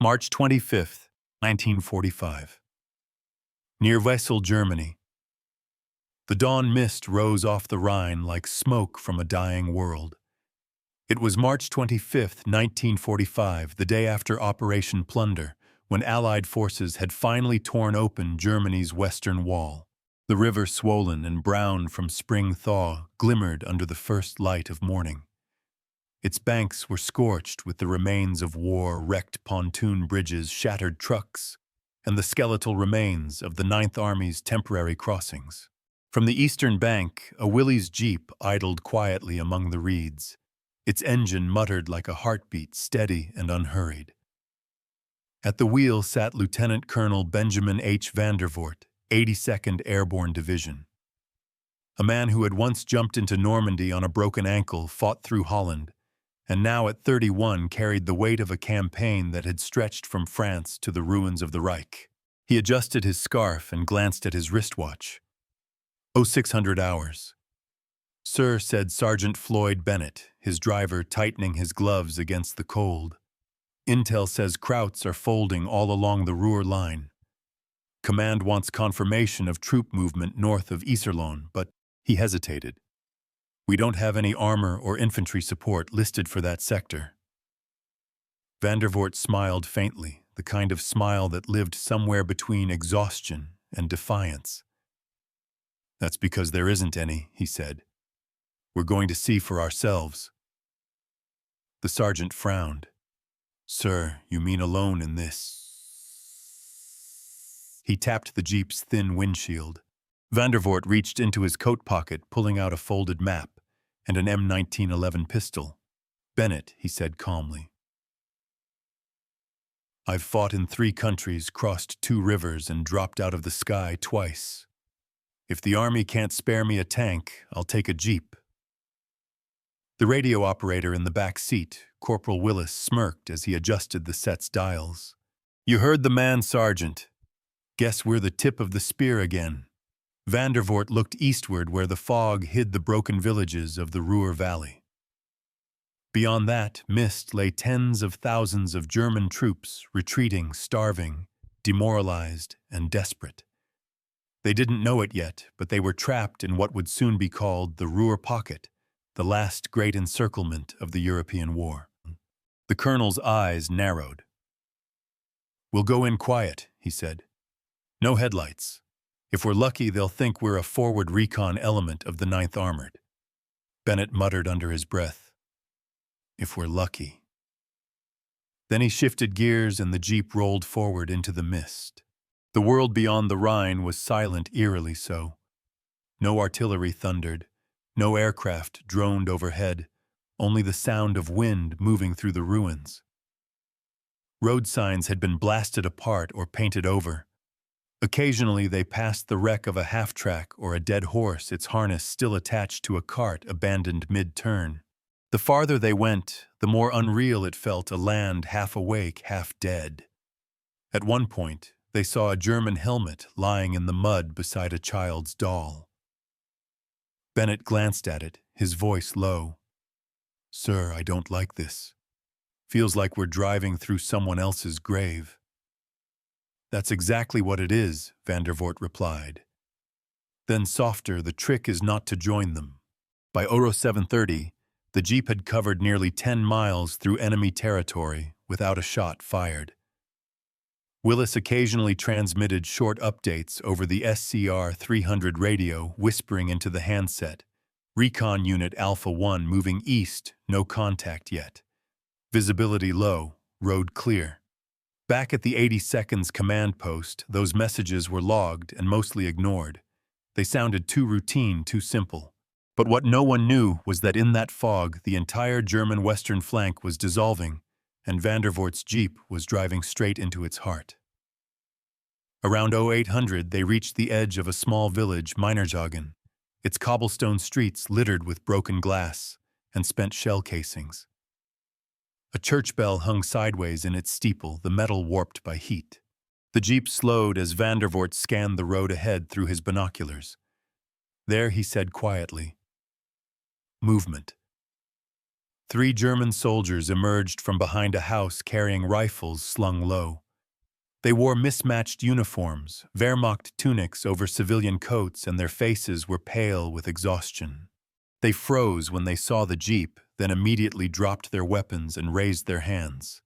March 25th, 1945. Near Wesel, Germany. The dawn mist rose off the Rhine like smoke from a dying world. It was March 25th, 1945, the day after Operation Plunder, when Allied forces had finally torn open Germany's western wall. The river, swollen and brown from spring thaw, glimmered under the first light of morning. Its banks were scorched with the remains of war-wrecked pontoon bridges, shattered trucks, and the skeletal remains of the Ninth Army's temporary crossings. From the eastern bank, a Willys jeep idled quietly among the reeds. Its engine muttered like a heartbeat, steady and unhurried. At the wheel sat Lieutenant Colonel Benjamin H. Vandervoort, 82nd Airborne Division. A man who had once jumped into Normandy on a broken ankle, fought through Holland, and now at 31 carried the weight of a campaign that had stretched from France to the ruins of the Reich. He adjusted his scarf and glanced at his wristwatch. 0600 hours. Sir, said Sergeant Floyd Bennett, his driver tightening his gloves against the cold. Intel says Krauts are folding all along the Ruhr line. Command wants confirmation of troop movement north of Iserlohn, but he hesitated. We don't have any armor or infantry support listed for that sector. Vandervoort smiled faintly, the kind of smile that lived somewhere between exhaustion and defiance. That's because there isn't any, he said. We're going to see for ourselves. The sergeant frowned. Sir, you mean alone in this? He tapped the jeep's thin windshield. Vandervoort reached into his coat pocket, pulling out a folded map and an M1911 pistol. Bennett, he said calmly. I've fought in 3 countries, crossed 2 rivers, and dropped out of the sky twice. If the Army can't spare me a tank, I'll take a jeep. The radio operator in the back seat, Corporal Willis, smirked as he adjusted the set's dials. You heard the man, Sergeant. Guess we're the tip of the spear again. Vandervoort looked eastward where the fog hid the broken villages of the Ruhr Valley. Beyond that mist lay tens of thousands of German troops, retreating, starving, demoralized, and desperate. They didn't know it yet, but they were trapped in what would soon be called the Ruhr Pocket, the last great encirclement of the European war. The colonel's eyes narrowed. We'll go in quiet, he said. No headlights. If we're lucky, they'll think we're a forward recon element of the 9th Armored. Bennett muttered under his breath. If we're lucky. Then he shifted gears and the jeep rolled forward into the mist. The world beyond the Rhine was silent, eerily so. No artillery thundered. No aircraft droned overhead. Only the sound of wind moving through the ruins. Road signs had been blasted apart or painted over. Occasionally they passed the wreck of a half-track or a dead horse, its harness still attached to a cart abandoned mid-turn. The farther they went, the more unreal it felt, a land half awake, half dead. At one point, they saw a German helmet lying in the mud beside a child's doll. Bennett glanced at it, his voice low. Sir, I don't like this. Feels like we're driving through someone else's grave. That's exactly what it is, Vandervoort replied. Then softer, the trick is not to join them. By 0730, the jeep had covered nearly 10 miles through enemy territory without a shot fired. Willis occasionally transmitted short updates over the SCR 300 radio, whispering into the handset. Recon Unit Alpha 1 moving east, no contact yet. Visibility low, road clear. Back at the 82nd's command post, those messages were logged and mostly ignored. They sounded too routine, too simple. But what no one knew was that in that fog, the entire German western flank was dissolving, and Vandervoort's jeep was driving straight into its heart. Around 0800, they reached the edge of a small village, Meinerzhagen, its cobblestone streets littered with broken glass and spent shell casings. A church bell hung sideways in its steeple, the metal warped by heat. The jeep slowed as Vandervoort scanned the road ahead through his binoculars. There he said quietly, Movement. 3 German soldiers emerged from behind a house carrying rifles slung low. They wore mismatched uniforms, Wehrmacht tunics over civilian coats, and their faces were pale with exhaustion. They froze when they saw the jeep, then immediately dropped their weapons and raised their hands.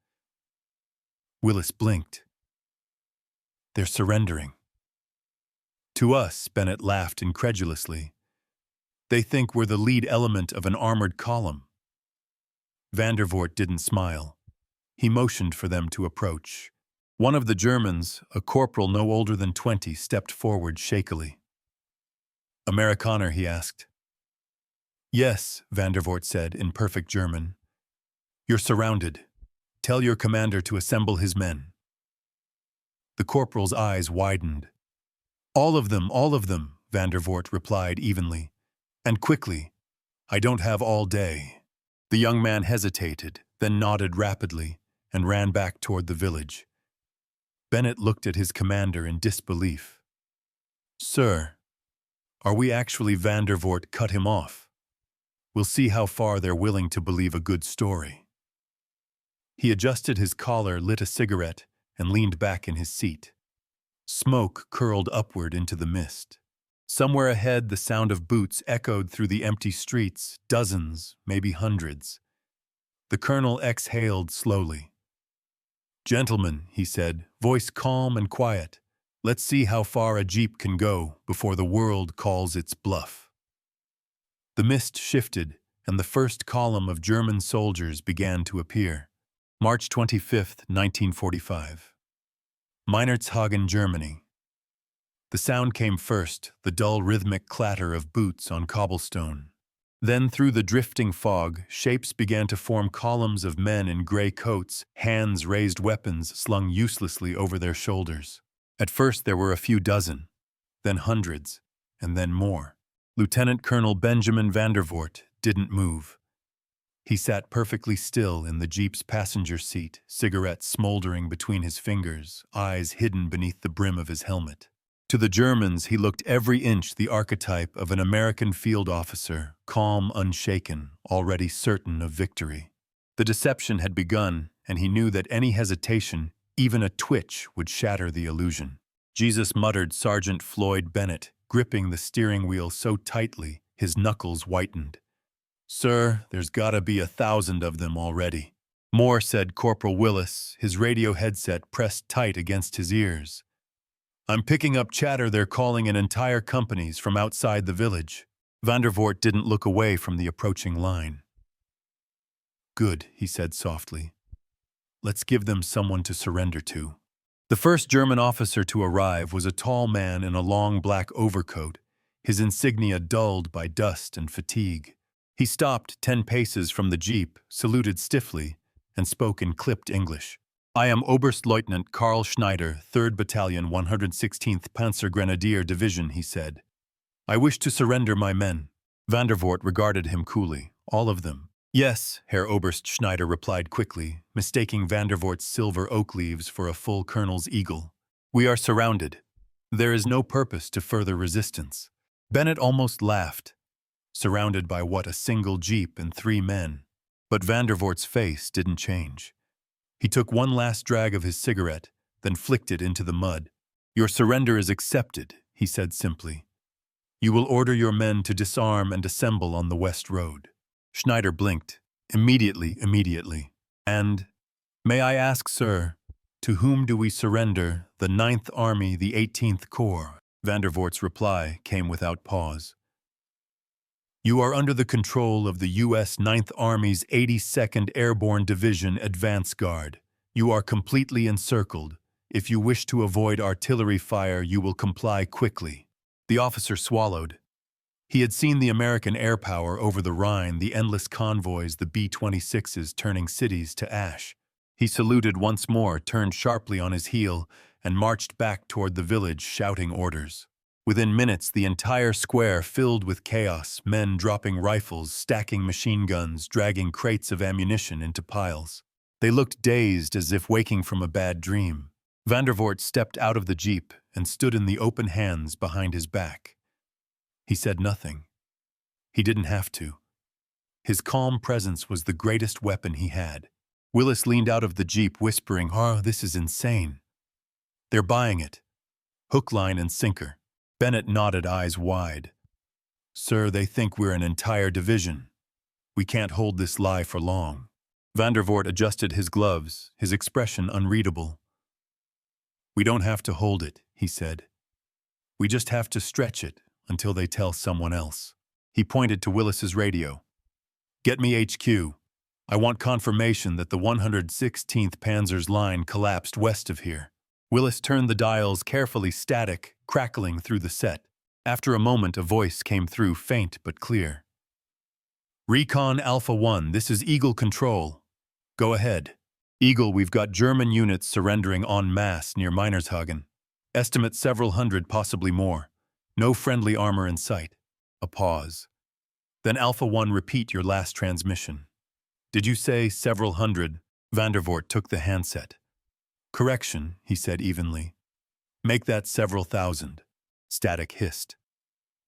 Willis blinked. "They're surrendering." "To us," Bennett laughed incredulously. "They think we're the lead element of an armored column." Vandervoort didn't smile. He motioned for them to approach. One of the Germans, a corporal no older than 20, stepped forward shakily. "Amerikaner?" he asked. "Yes," Vandervoort said in perfect German. "You're surrounded. Tell your commander to assemble his men." The corporal's eyes widened. All of them," Vandervoort replied evenly. "And quickly. I don't have all day." The young man hesitated, then nodded rapidly, and ran back toward the village. Bennett looked at his commander in disbelief. "Sir, are we actually Vandervoort cut him off? We'll see how far they're willing to believe a good story." He adjusted his collar, lit a cigarette, and leaned back in his seat. Smoke curled upward into the mist. Somewhere ahead, the sound of boots echoed through the empty streets, dozens, maybe hundreds. The colonel exhaled slowly. "Gentlemen," he said, voice calm and quiet, "let's see how far a jeep can go before the world calls its bluff." The mist shifted, and the first column of German soldiers began to appear. March 25, 1945. Meinerzhagen, Germany. The sound came first, the dull rhythmic clatter of boots on cobblestone. Then through the drifting fog, shapes began to form, columns of men in gray coats, hands raised, weapons slung uselessly over their shoulders. At first there were a few dozen, then hundreds, and then more. Lieutenant Colonel Benjamin Vandervoort didn't move. He sat perfectly still in the jeep's passenger seat, cigarette smoldering between his fingers, eyes hidden beneath the brim of his helmet. To the Germans, he looked every inch the archetype of an American field officer, calm, unshaken, already certain of victory. The deception had begun, and he knew that any hesitation, even a twitch, would shatter the illusion. "Jesus," muttered Sergeant Floyd Bennett, gripping the steering wheel so tightly his knuckles whitened. "Sir, there's gotta be 1,000 of them already." "More," said Corporal Willis, his radio headset pressed tight against his ears. "I'm picking up chatter they're calling in entire companies from outside the village." Vandervoort didn't look away from the approaching line. "Good," he said softly. "Let's give them someone to surrender to." The first German officer to arrive was a tall man in a long black overcoat, his insignia dulled by dust and fatigue. He stopped 10 paces from the jeep, saluted stiffly, and spoke in clipped English. "I am Oberstleutnant Karl Schneider, 3rd Battalion, 116th Panzergrenadier Division," he said. "I wish to surrender my men." Vandervoort regarded him coolly. "All of them?" "Yes," Herr Oberst Schneider replied quickly, mistaking Vandervoort's silver oak leaves for a full colonel's eagle. "We are surrounded. There is no purpose to further resistance." Bennett almost laughed. Surrounded by what, a single jeep and 3 men? But Vandervoort's face didn't change. He took one last drag of his cigarette, then flicked it into the mud. "Your surrender is accepted," he said simply. "You will order your men to disarm and assemble on the West Road." Schneider blinked. Immediately. "And, may I ask, sir, to whom do we surrender, the 9th Army, the 18th Corps?" Vandervoort's reply came without pause. "You are under the control of the U.S. 9th Army's 82nd Airborne Division Advance Guard. You are completely encircled. If you wish to avoid artillery fire, you will comply quickly." The officer swallowed. He had seen the American air power over the Rhine, the endless convoys, the B-26s turning cities to ash. He saluted once more, turned sharply on his heel, and marched back toward the village, shouting orders. Within minutes, the entire square filled with chaos, men dropping rifles, stacking machine guns, dragging crates of ammunition into piles. They looked dazed, as if waking from a bad dream. Vandervoort stepped out of the jeep and stood in the open hands behind his back. He said nothing. He didn't have to. His calm presence was the greatest weapon he had. Willis leaned out of the jeep, whispering, "Oh, this is insane." "They're buying it. Hook, line, and sinker." Bennett nodded, eyes wide. "Sir, they think we're an entire division. We can't hold this lie for long." Vandervoort adjusted his gloves, his expression unreadable. "We don't have to hold it," he said. "We just have to stretch it until they tell someone else." He pointed to Willis's radio. "Get me HQ. I want confirmation that the 116th Panzer's line collapsed west of here." Willis turned the dials carefully, static, crackling through the set. After a moment, a voice came through, faint but clear. "Recon Alpha 1, this is Eagle Control. Go ahead." "Eagle, we've got German units surrendering en masse near Minershagen. Estimate several hundred, possibly more. No friendly armor in sight." A pause. "Then Alpha 1, repeat your last transmission." "Did you say several hundred?" Vandervoort took the handset. "Correction," he said evenly. "Make that several thousand." Static hissed.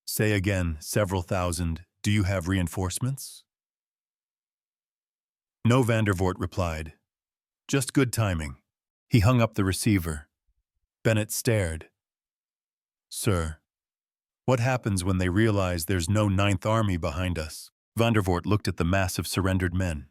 "Say again, several thousand. Do you have reinforcements?" "No," Vandervoort replied. "Just good timing." He hung up the receiver. Bennett stared. "Sir, what happens when they realize there's no Ninth Army behind us?" Vandervoort looked at the mass of surrendered men.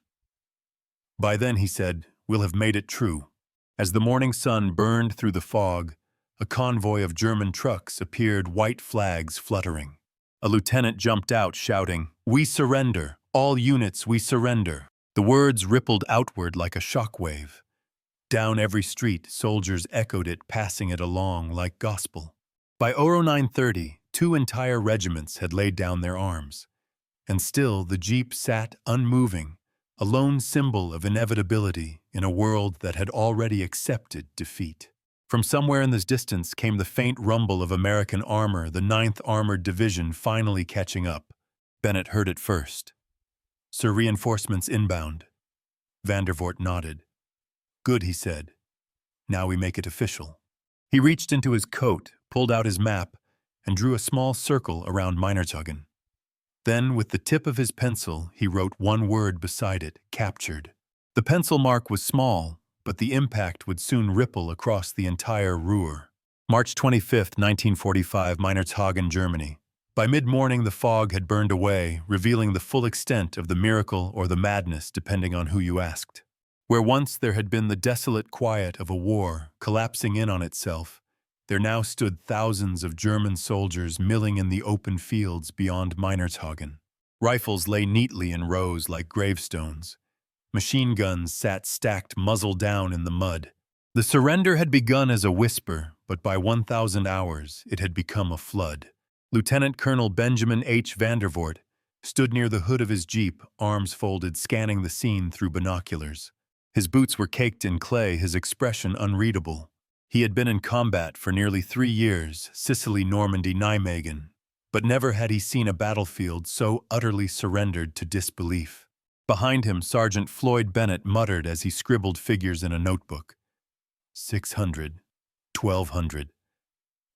"By then," he said, "we'll have made it true." As the morning sun burned through the fog, a convoy of German trucks appeared, white flags fluttering. A lieutenant jumped out, shouting, "We surrender! All units, we surrender!" The words rippled outward like a shockwave. Down every street, soldiers echoed it, passing it along like gospel. By 0930, 2 entire regiments had laid down their arms. And still the jeep sat unmoving, a lone symbol of inevitability in a world that had already accepted defeat. From somewhere in the distance came the faint rumble of American armor, the 9th Armored Division finally catching up. Bennett heard it first. "Sir, reinforcements inbound." Vandervoort nodded. "Good," he said. "Now we make it official." He reached into his coat, pulled out his map, and drew a small circle around Minershagen. Then, with the tip of his pencil, he wrote one word beside it, "Captured." The pencil mark was small, but the impact would soon ripple across the entire Ruhr. March 25, 1945, Minershagen, Germany. By mid-morning, the fog had burned away, revealing the full extent of the miracle or the madness, depending on who you asked. Where once there had been the desolate quiet of a war collapsing in on itself, there now stood thousands of German soldiers milling in the open fields beyond Minershagen. Rifles lay neatly in rows like gravestones. Machine guns sat stacked muzzle down in the mud. The surrender had begun as a whisper, but by 1,000 hours it had become a flood. Lieutenant Colonel Benjamin H. Vandervoort stood near the hood of his jeep, arms folded, scanning the scene through binoculars. His boots were caked in clay, his expression unreadable. He had been in combat for nearly 3 years, Sicily, Normandy, Nijmegen, but never had he seen a battlefield so utterly surrendered to disbelief. Behind him, Sergeant Floyd Bennett muttered as he scribbled figures in a notebook. 600, 1,200.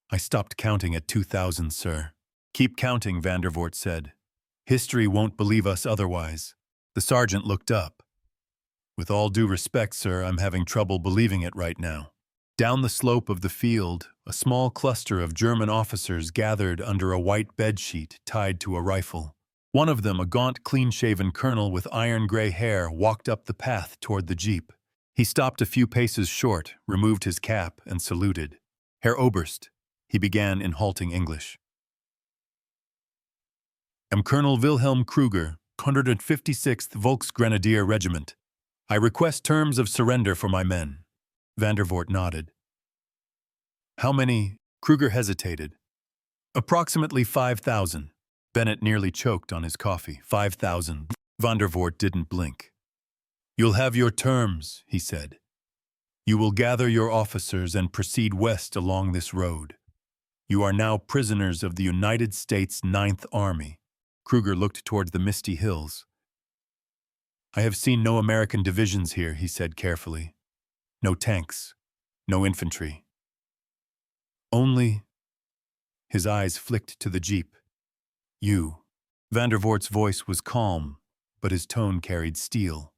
I stopped counting at 2,000, sir. Keep counting, Vandervoort said. History won't believe us otherwise. The sergeant looked up. With all due respect, sir, I'm having trouble believing it right now. Down the slope of the field, a small cluster of German officers gathered under a white bedsheet tied to a rifle. One of them, a gaunt, clean-shaven colonel with iron-gray hair, walked up the path toward the jeep. He stopped a few paces short, removed his cap, and saluted. Herr Oberst, he began in halting English. Am Colonel Wilhelm Kruger, 156th Volksgrenadier Regiment. I request terms of surrender for my men. Vandervoort nodded. How many? Kruger hesitated. Approximately 5,000. Bennett nearly choked on his coffee. 5,000. Vandervoort didn't blink. You'll have your terms, he said. You will gather your officers and proceed west along this road. You are now prisoners of the United States 9th Army. Kruger looked toward the misty hills. I have seen no American divisions here, he said carefully. No tanks, no infantry. Only... His eyes flicked to the jeep. You. Vandervoort's voice was calm, but his tone carried steel.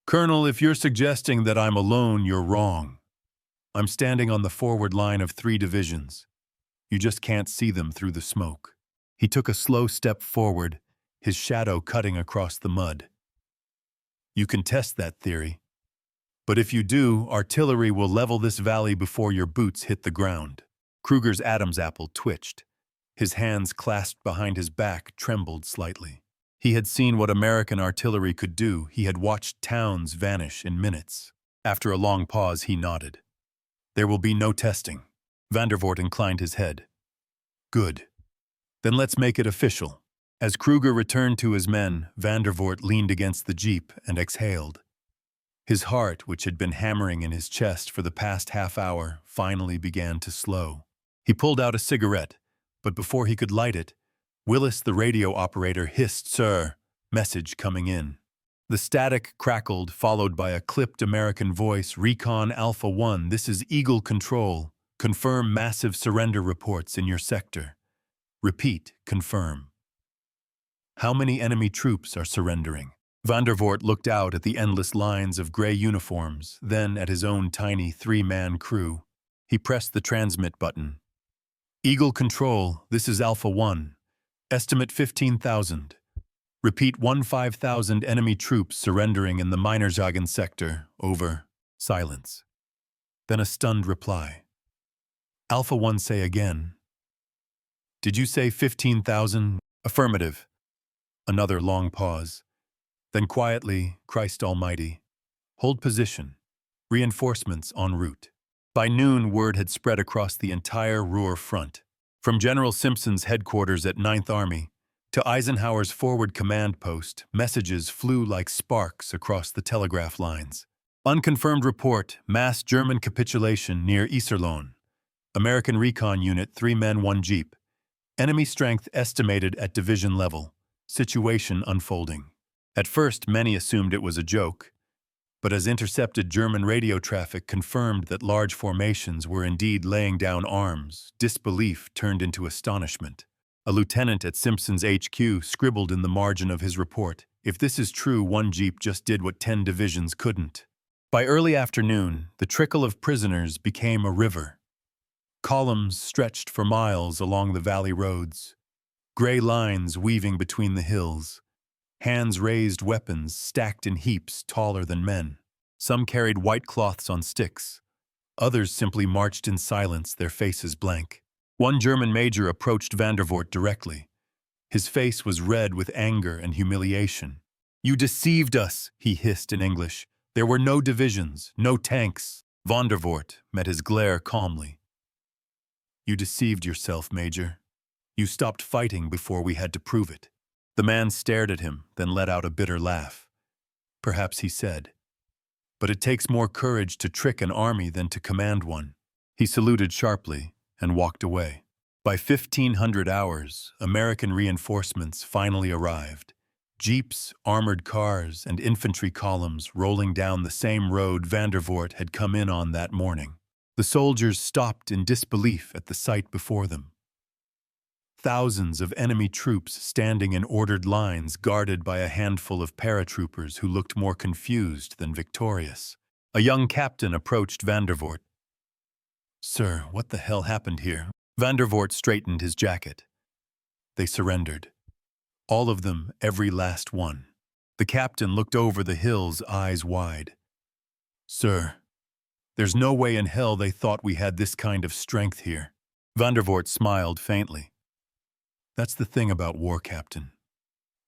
"Colonel, if you're suggesting that I'm alone, you're wrong. I'm standing on the forward line of 3 divisions. You just can't see them through the smoke." He took a slow step forward, his shadow cutting across the mud. "You can test that theory. But if you do, artillery will level this valley before your boots hit the ground." Kruger's Adam's apple twitched. His hands clasped behind his back trembled slightly. He had seen what American artillery could do. He had watched towns vanish in minutes. After a long pause, he nodded. "There will be no testing." Vandervoort inclined his head. "Good. Then let's make it official." As Kruger returned to his men, Vandervoort leaned against the jeep and exhaled. His heart, which had been hammering in his chest for the past half hour, finally began to slow. He pulled out a cigarette, but before he could light it, Willis, the radio operator, hissed, "Sir," message coming in. The static crackled, followed by a clipped American voice, "Recon Alpha 1, this is Eagle Control. Confirm massive surrender reports in your sector. Repeat, confirm." "How many enemy troops are surrendering?" Vandervoort looked out at the endless lines of gray uniforms, then at his own tiny 3-man crew. He pressed the transmit button. "Eagle Control, this is Alpha 1. Estimate 15,000. Repeat 15,000 enemy troops surrendering in the Minershagen sector. Over." Silence. Then a stunned reply. "Alpha 1, say again." "Did you say 15,000? "Affirmative." Another long pause. Then quietly, "Christ Almighty. Hold position. Reinforcements en route." By noon, word had spread across the entire Ruhr front. From General Simpson's headquarters at 9th Army to Eisenhower's forward command post, messages flew like sparks across the telegraph lines. "Unconfirmed report, mass German capitulation near Iserlohn. American recon unit, 3 men, 1 jeep. Enemy strength estimated at division level. Situation unfolding." At first, many assumed it was a joke, but as intercepted German radio traffic confirmed that large formations were indeed laying down arms, disbelief turned into astonishment. A lieutenant at Simpson's HQ scribbled in the margin of his report, "If this is true, 1 jeep just did what 10 divisions couldn't." By early afternoon, the trickle of prisoners became a river. Columns stretched for miles along the valley roads, gray lines weaving between the hills. Hands raised weapons stacked in heaps taller than men. Some carried white cloths on sticks. Others simply marched in silence, their faces blank. One German major approached Vandervoort directly. His face was red with anger and humiliation. "You deceived us," he hissed in English. "There were no divisions, no tanks." Vandervoort met his glare calmly. "You deceived yourself, Major. You stopped fighting before we had to prove it." The man stared at him, then let out a bitter laugh. "Perhaps," he said, "but it takes more courage to trick an army than to command one." He saluted sharply and walked away. By 1500 hours, American reinforcements finally arrived. Jeeps, armored cars, and infantry columns rolling down the same road Vandervoort had come in on that morning. The soldiers stopped in disbelief at the sight before them. Thousands of enemy troops standing in ordered lines guarded by a handful of paratroopers who looked more confused than victorious. A young captain approached Vandervoort. "Sir, what the hell happened here?" Vandervoort straightened his jacket. "They surrendered. All of them, every last one." The captain looked over the hills, eyes wide. "Sir, there's no way in hell they thought we had this kind of strength here." Vandervoort smiled faintly. "That's the thing about war, Captain.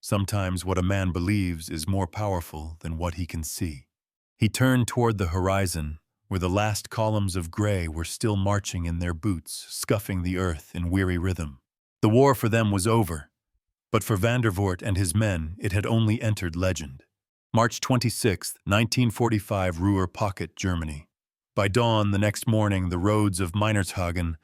Sometimes what a man believes is more powerful than what he can see." He turned toward the horizon, where the last columns of gray were still marching in their boots, scuffing the earth in weary rhythm. The war for them was over, but for Vandervoort and his men it had only entered legend. March 26, 1945, Ruhr Pocket, Germany. By dawn the next morning, the roads of Minershagen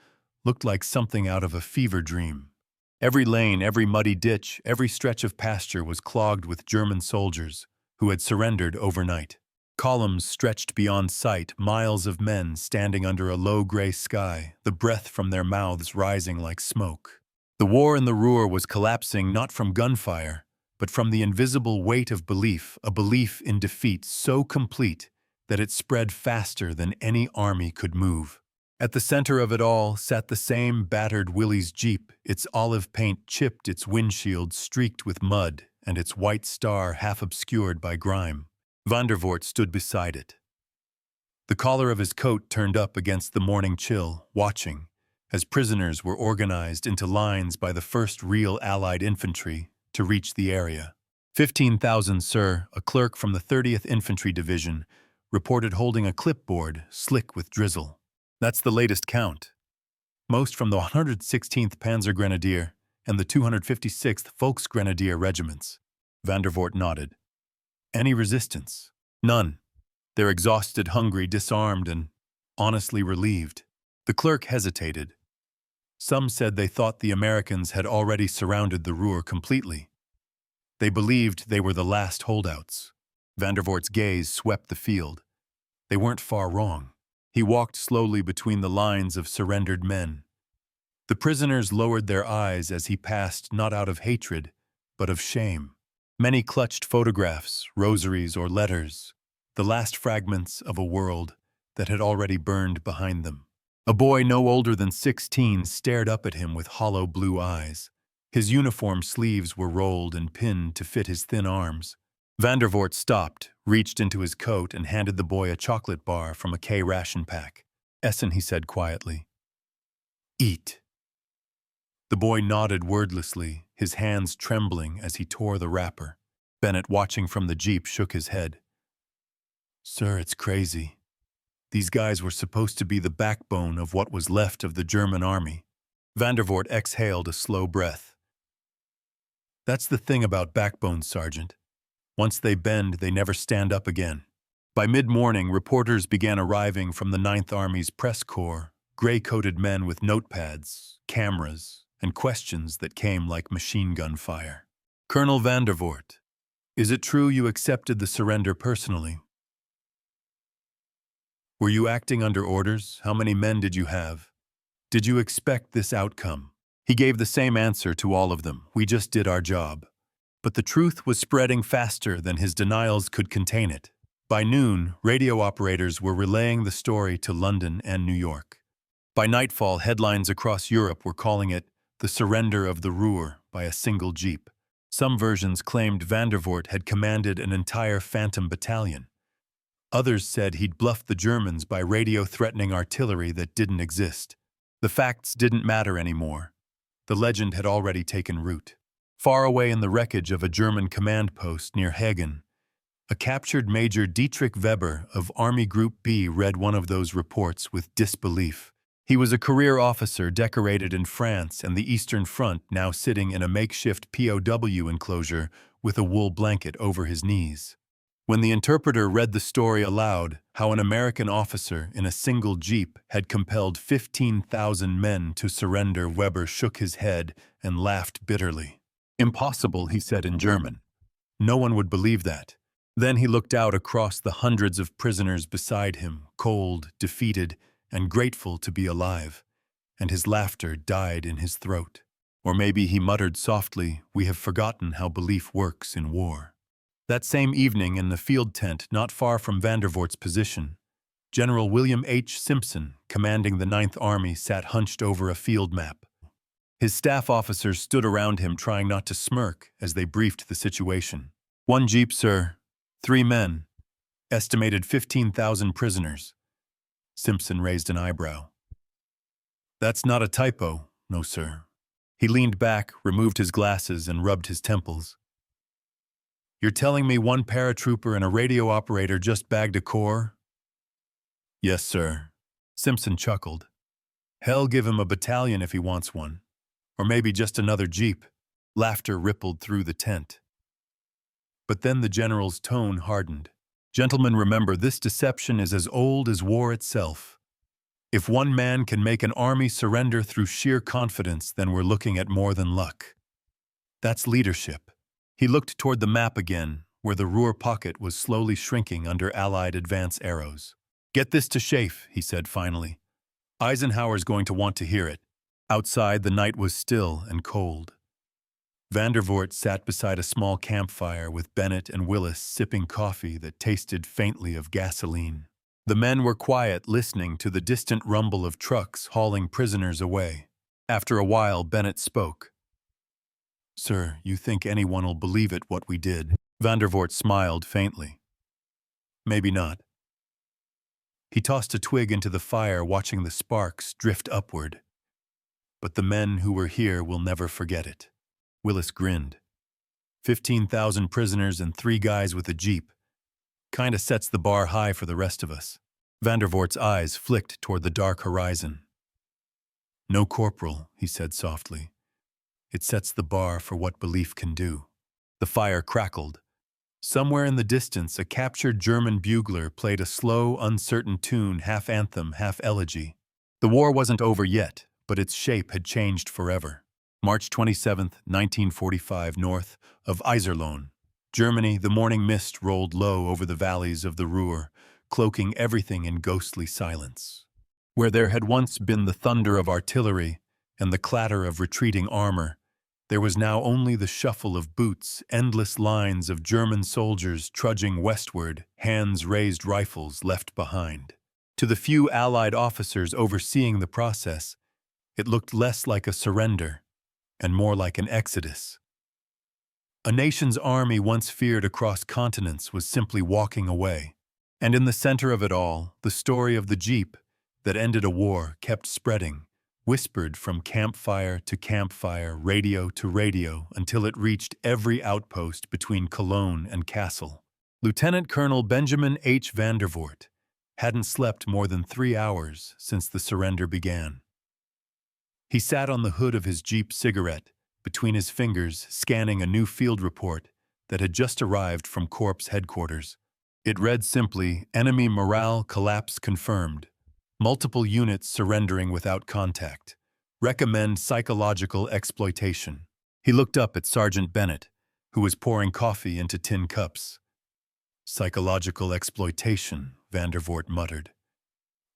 looked like something out of a fever dream. Every lane, every muddy ditch, every stretch of pasture was clogged with German soldiers who had surrendered overnight. Columns stretched beyond sight, miles of men standing under a low gray sky, the breath from their mouths rising like smoke. The war in the Ruhr was collapsing not from gunfire, but from the invisible weight of belief, a belief in defeat so complete that it spread faster than any army could move. At the center of it all sat the same battered Willys Jeep, its olive paint chipped, its windshield streaked with mud, and its white star half obscured by grime. Vandervoort stood beside it. The collar of his coat turned up against the morning chill, watching, as prisoners were organized into lines by the first real Allied infantry to reach the area. 15,000, sir, a clerk from the 30th Infantry Division, reported holding a clipboard slick with drizzle. That's the latest count. Most from the 116th Panzer Grenadier and the 256th Volksgrenadier regiments. Vandervoort nodded. Any resistance? None. They're exhausted, hungry, disarmed, and honestly relieved. The clerk hesitated. Some said they thought the Americans had already surrounded the Ruhr completely. They believed they were the last holdouts. Vandervoort's gaze swept the field. They weren't far wrong. He walked slowly between the lines of surrendered men. The prisoners lowered their eyes as he passed, not out of hatred, but of shame. Many clutched photographs, rosaries, or letters, the last fragments of a world that had already burned behind them. A boy no older than 16 stared up at him with hollow blue eyes. His uniform sleeves were rolled and pinned to fit his thin arms. Vandervoort stopped, reached into his coat, and handed the boy a chocolate bar from a K ration pack. Essen, he said quietly. Eat. The boy nodded wordlessly, his hands trembling as he tore the wrapper. Bennett, watching from the jeep, shook his head. Sir, it's crazy. These guys were supposed to be the backbone of what was left of the German army. Vandervoort exhaled a slow breath. That's the thing about backbones, Sergeant. Once they bend, they never stand up again. By mid-morning, reporters began arriving from the 9th Army's press corps, gray-coated men with notepads, cameras, and questions that came like machine gun fire. Colonel Vandervoort, is it true you accepted the surrender personally? Were you acting under orders? How many men did you have? Did you expect this outcome? He gave the same answer to all of them. We just did our job. But the truth was spreading faster than his denials could contain it. By noon, radio operators were relaying the story to London and New York. By nightfall, headlines across Europe were calling it the surrender of the Ruhr by a single jeep. Some versions claimed Vandervoort had commanded an entire phantom battalion. Others said he'd bluffed the Germans by radio-threatening artillery that didn't exist. The facts didn't matter anymore. The legend had already taken root. Far away in the wreckage of a German command post near Hagen, a captured Major Dietrich Weber of Army Group B read one of those reports with disbelief. He was a career officer decorated in France and the Eastern Front, now sitting in a makeshift POW enclosure with a wool blanket over his knees. When the interpreter read the story aloud, how an American officer in a single jeep had compelled 15,000 men to surrender, Weber shook his head and laughed bitterly. Impossible, he said in German. No one would believe that. Then he looked out across the hundreds of prisoners beside him, cold, defeated, and grateful to be alive, and his laughter died in his throat. Or maybe he muttered softly, "We have forgotten how belief works in war." That same evening, in the field tent not far from Vandervoort's position, General William H. Simpson, commanding the 9th Army, sat hunched over a field map. His staff officers stood around him, trying not to smirk as they briefed the situation. 1 jeep, sir. 3 men. Estimated 15,000 prisoners. Simpson raised an eyebrow. That's not a typo, no, sir. He leaned back, removed his glasses, and rubbed his temples. You're telling me 1 paratrooper and a radio operator just bagged a corps? Yes, sir. Simpson chuckled. Hell, give him a battalion if he wants one. Or maybe just another jeep. Laughter rippled through the tent. But then the general's tone hardened. Gentlemen, remember, this deception is as old as war itself. If 1 man can make an army surrender through sheer confidence, then we're looking at more than luck. That's leadership. He looked toward the map again, where the Ruhr pocket was slowly shrinking under Allied advance arrows. Get this to Schaeff, he said finally. Eisenhower's going to want to hear it. Outside, the night was still and cold. Vandervoort sat beside a small campfire with Bennett and Willis sipping coffee that tasted faintly of gasoline. The men were quiet, listening to the distant rumble of trucks hauling prisoners away. After a while, Bennett spoke. "Sir, you think anyone will believe it, what we did?" Vandervoort smiled faintly. "Maybe not." He tossed a twig into the fire, watching the sparks drift upward. "But the men who were here will never forget it." Willis grinned. 15,000 prisoners and 3 guys with a jeep. Kinda sets the bar high for the rest of us. Vandervoort's eyes flicked toward the dark horizon. "No, Corporal," he said softly. "It sets the bar for what belief can do." The fire crackled. Somewhere in the distance, a captured German bugler played a slow, uncertain tune, half anthem, half elegy. The war wasn't over yet, but its shape had changed forever. March 27, 1945, north of Iserlohn, Germany. The morning mist rolled low over the valleys of the Ruhr, cloaking everything in ghostly silence. Where there had once been the thunder of artillery and the clatter of retreating armor, there was now only the shuffle of boots, endless lines of German soldiers trudging westward, hands raised, rifles left behind. To the few Allied officers overseeing the process, it looked less like a surrender and more like an exodus. A nation's army once feared across continents was simply walking away. And in the center of it all, the story of the Jeep that ended a war kept spreading, whispered from campfire to campfire, radio to radio, until it reached every outpost between Cologne and Kassel. Lieutenant Colonel Benjamin H. Vandervoort hadn't slept more than 3 hours since the surrender began. He sat on the hood of his Jeep, cigarette between his fingers, scanning a new field report that had just arrived from Corps headquarters. It read simply, "Enemy morale collapse confirmed. Multiple units surrendering without contact. Recommend psychological exploitation." He looked up at Sergeant Bennett, who was pouring coffee into tin cups. "Psychological exploitation," Vandervoort muttered.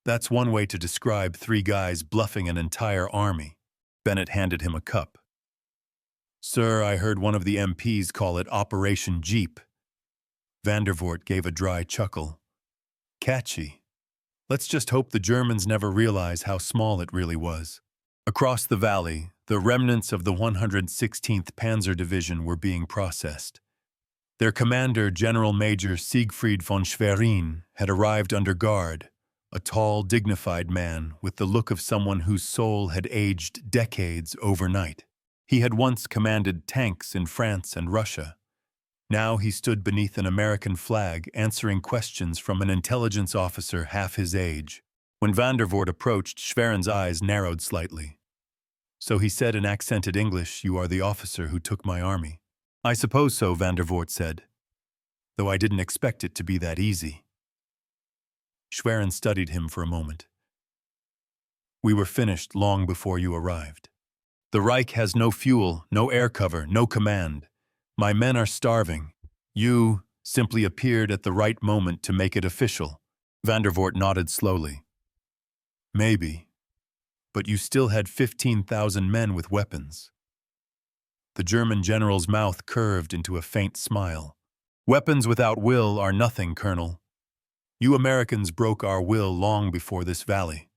"That's one way to describe 3 guys bluffing an entire army." Bennett handed him a cup. "Sir, I heard one of the MPs call it Operation Jeep." Vandervoort gave a dry chuckle. "Catchy. Let's just hope the Germans never realize how small it really was." Across the valley, the remnants of the 116th Panzer Division were being processed. Their commander, General Major Siegfried von Schwerin, had arrived under guard, a tall, dignified man with the look of someone whose soul had aged decades overnight. He had once commanded tanks in France and Russia. Now he stood beneath an American flag, answering questions from an intelligence officer half his age. When Vandervoort approached, Schwerin's eyes narrowed slightly. "So," he said in accented English, "you are the officer who took my army." "I suppose so," Vandervoort said, "though I didn't expect it to be that easy." Schwerin studied him for a moment. "We were finished long before you arrived. The Reich has no fuel, no air cover, no command. My men are starving. You simply appeared at the right moment to make it official." Vandervoort nodded slowly. "Maybe. But you still had 15,000 men with weapons." The German general's mouth curved into a faint smile. "Weapons without will are nothing, Colonel. You Americans broke our will long before this valley."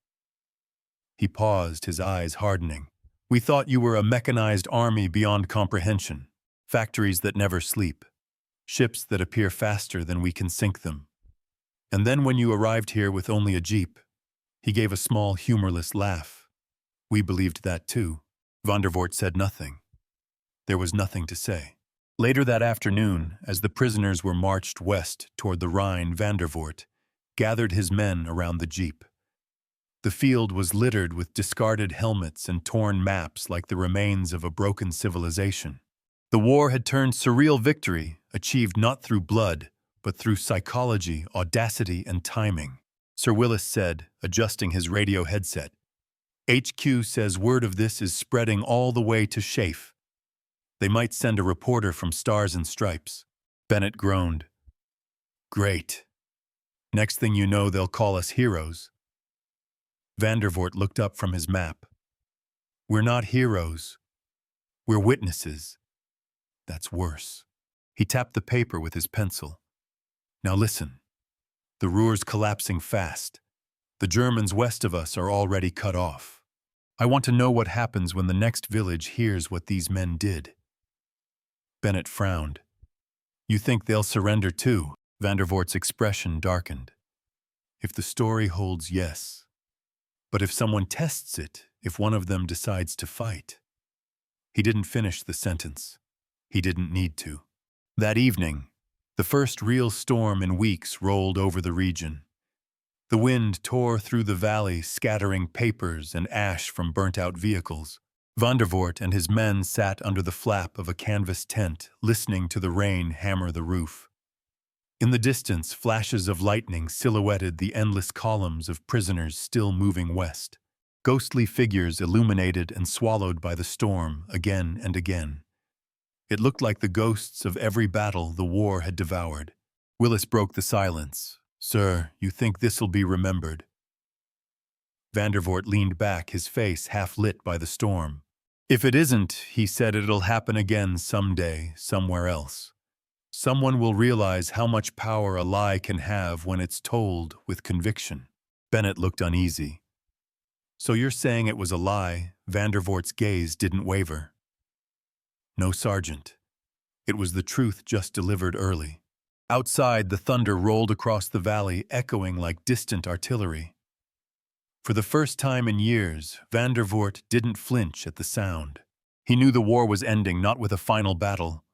He paused, his eyes hardening. "We thought you were a mechanized army beyond comprehension. Factories that never sleep. Ships that appear faster than we can sink them. And then when you arrived here with only a jeep," he gave a small, humorless laugh, "we believed that too." Vandervoort said nothing. There was nothing to say. Later that afternoon, as the prisoners were marched west toward the Rhine, Vandervoort gathered his men around the jeep. The field was littered with discarded helmets and torn maps like the remains of a broken civilization. The war had turned surreal victory, achieved not through blood, but through psychology, audacity, and timing. Sir Willis said, adjusting his radio headset. "HQ says word of this is spreading all the way to Schaif. They might send a reporter from Stars and Stripes." Bennett groaned. "Great. Next thing you know, they'll call us heroes." Vandervoort looked up from his map. "We're not heroes. We're witnesses." That's worse. He tapped the paper with his pencil. Now listen. The Ruhr's collapsing fast. The Germans west of us are already cut off. I want to know what happens when the next village hears what these men did. Bennett frowned. You think they'll surrender too? Vandervoort's expression darkened. If the story holds, yes. But if someone tests it, if one of them decides to fight. He didn't finish the sentence. He didn't need to. That evening, the first real storm in weeks rolled over the region. The wind tore through the valley, scattering papers and ash from burnt-out vehicles. Vandervoort and his men sat under the flap of a canvas tent, listening to the rain hammer the roof. In the distance, flashes of lightning silhouetted the endless columns of prisoners still moving west. Ghostly figures illuminated and swallowed by the storm again and again. It looked like the ghosts of every battle the war had devoured. Willis broke the silence. Sir, you think this'll be remembered? Vandervoort leaned back, his face half lit by the storm. If it isn't, he said, it'll happen again someday, somewhere else. Someone will realize how much power a lie can have when it's told with conviction. Bennett looked uneasy. So you're saying it was a lie? Vandervoort's gaze didn't waver. No, Sergeant. It was the truth just delivered early. Outside, the thunder rolled across the valley, echoing like distant artillery. For the first time in years, Vandervoort didn't flinch at the sound. He knew the war was ending not with a final battle,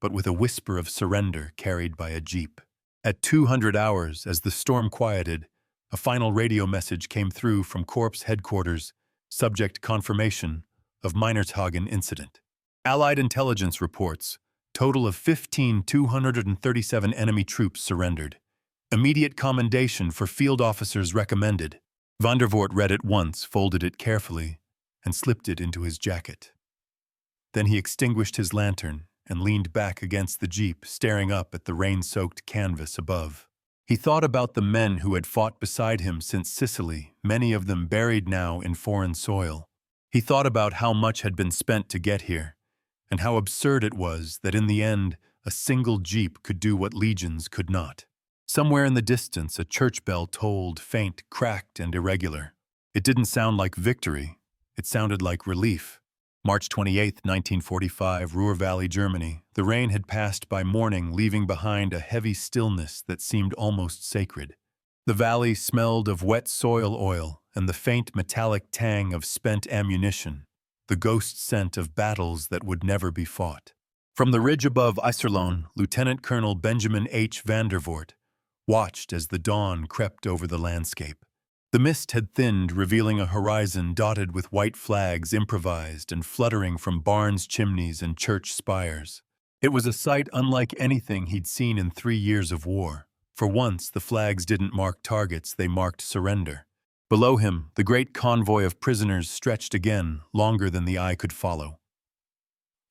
but with a whisper of surrender carried by a jeep. At 200 hours, as the storm quieted, a final radio message came through from Corps headquarters, subject confirmation of Meinershagen incident. Allied intelligence reports, total of 15,237 enemy troops surrendered. Immediate commendation for field officers recommended. Vandervoort read it once, folded it carefully, and slipped it into his jacket. Then he extinguished his lantern and leaned back against the jeep, staring up at the rain-soaked canvas above. He thought about the men who had fought beside him since Sicily, many of them buried now in foreign soil. He thought about how much had been spent to get here, and how absurd it was that in the end a single jeep could do what legions could not. Somewhere in the distance a church bell tolled, faint, cracked, and irregular. It didn't sound like victory. It sounded like relief. March 28, 1945, Ruhr Valley, Germany. The rain had passed by morning, leaving behind a heavy stillness that seemed almost sacred. The valley smelled of wet soil oil and the faint metallic tang of spent ammunition, the ghost scent of battles that would never be fought. From the ridge above Iserlohn, Lieutenant Colonel Benjamin H. Vandervoort watched as the dawn crept over the landscape. The mist had thinned, revealing a horizon dotted with white flags improvised and fluttering from barns, chimneys, and church spires. It was a sight unlike anything he'd seen in 3 years of war. For once, the flags didn't mark targets, they marked surrender. Below him, the great convoy of prisoners stretched again, longer than the eye could follow.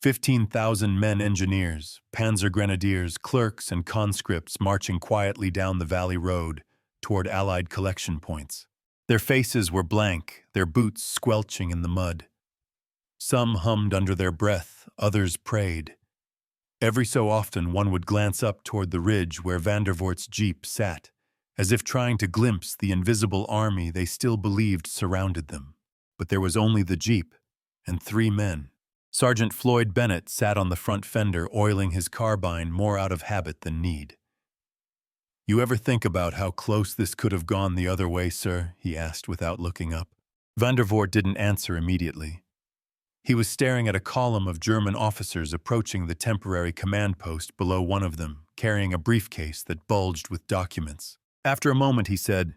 15,000 men engineers, panzer grenadiers, clerks, and conscripts marching quietly down the valley road toward Allied collection points. Their faces were blank, their boots squelching in the mud. Some hummed under their breath, others prayed. Every so often one would glance up toward the ridge where Vandervoort's jeep sat, as if trying to glimpse the invisible army they still believed surrounded them. But there was only the jeep and 3 men. Sergeant Floyd Bennett sat on the front fender, oiling his carbine more out of habit than need. You ever think about how close this could have gone the other way, sir? He asked without looking up. Vandervoort didn't answer immediately. He was staring at a column of German officers approaching the temporary command post below one of them, carrying a briefcase that bulged with documents. After a moment, he said,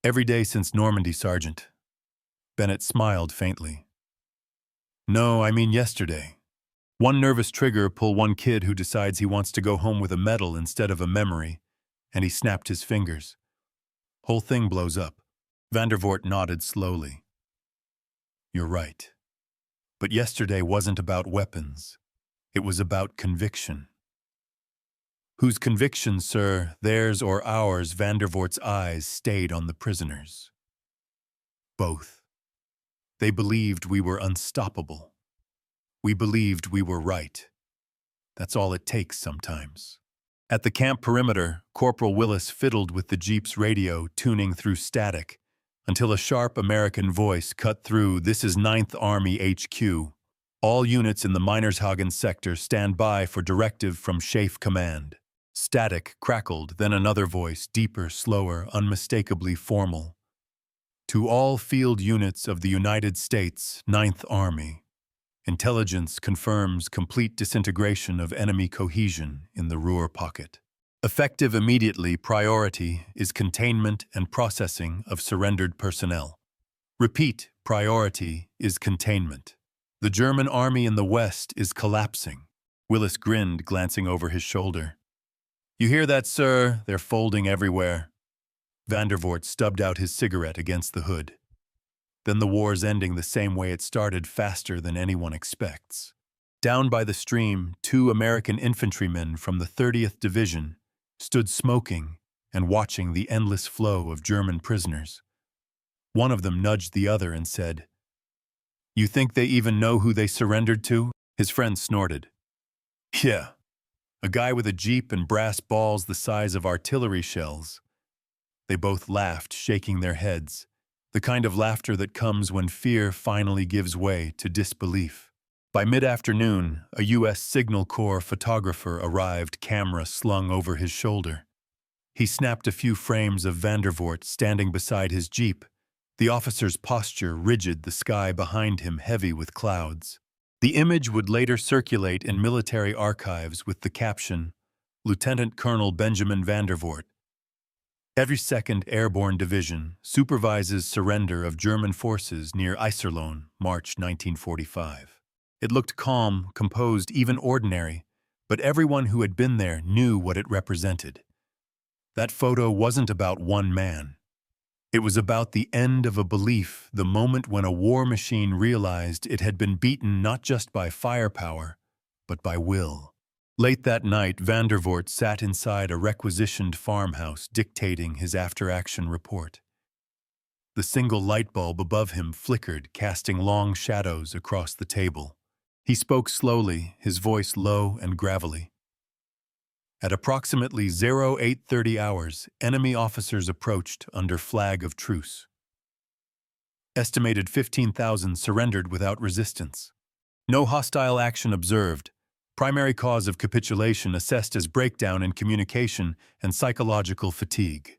"Every day since Normandy, Sergeant." Bennett smiled faintly. "No, I mean yesterday. One nervous trigger pull one kid who decides he wants to go home with a medal instead of a memory, and he snapped his fingers. Whole thing blows up." Vandervoort nodded slowly. "You're right. But yesterday wasn't about weapons. It was about conviction." "Whose conviction, sir, theirs or ours?" Vandervoort's eyes stayed on the prisoners. "Both. They believed we were unstoppable. We believed we were right. That's all it takes sometimes. At the camp perimeter, Corporal Willis fiddled with the Jeep's radio, tuning through static, until a sharp American voice cut through. "This is 9th Army HQ. All units in the Minershagen sector stand by for directive from Chafe Command." Static crackled, then another voice, deeper, slower, unmistakably formal. "To all field units of the United States, 9th Army. Intelligence confirms complete disintegration of enemy cohesion in the Ruhr pocket. Effective immediately. Priority is containment and processing of surrendered personnel. Repeat, priority is containment. The German army in the west is collapsing." Willis grinned, glancing over his shoulder. "You hear that, sir? They're folding everywhere." Vandervoort stubbed out his cigarette against the hood. "Then the war's ending the same way it started, faster than anyone expects." Down by the stream, 2 American infantrymen from the 30th Division stood smoking and watching the endless flow of German prisoners. One of them nudged the other and said, "You think they even know who they surrendered to?" His friend snorted. "Yeah, a guy with a jeep and brass balls the size of artillery shells." They both laughed, shaking their heads, the kind of laughter that comes when fear finally gives way to disbelief. By mid-afternoon, a U.S. Signal Corps photographer arrived, camera slung over his shoulder. He snapped a few frames of Vandervoort standing beside his jeep, the officer's posture rigid, the sky behind him heavy with clouds. The image would later circulate in military archives with the caption, "Lieutenant Colonel Benjamin Vandervoort, Every 2nd Airborne Division, supervises surrender of German forces near Iserlohn, March 1945. It looked calm, composed, even ordinary, but everyone who had been there knew what it represented. That photo wasn't about one man. It was about the end of a belief, the moment when a war machine realized it had been beaten not just by firepower, but by will. Late that night, Vandervoort sat inside a requisitioned farmhouse dictating his after-action report. The single light bulb above him flickered, casting long shadows across the table. He spoke slowly, his voice low and gravelly. At approximately 0830 hours, enemy officers approached under flag of truce. Estimated 15,000 surrendered without resistance. No hostile action observed. Primary cause of capitulation assessed as breakdown in communication and psychological fatigue.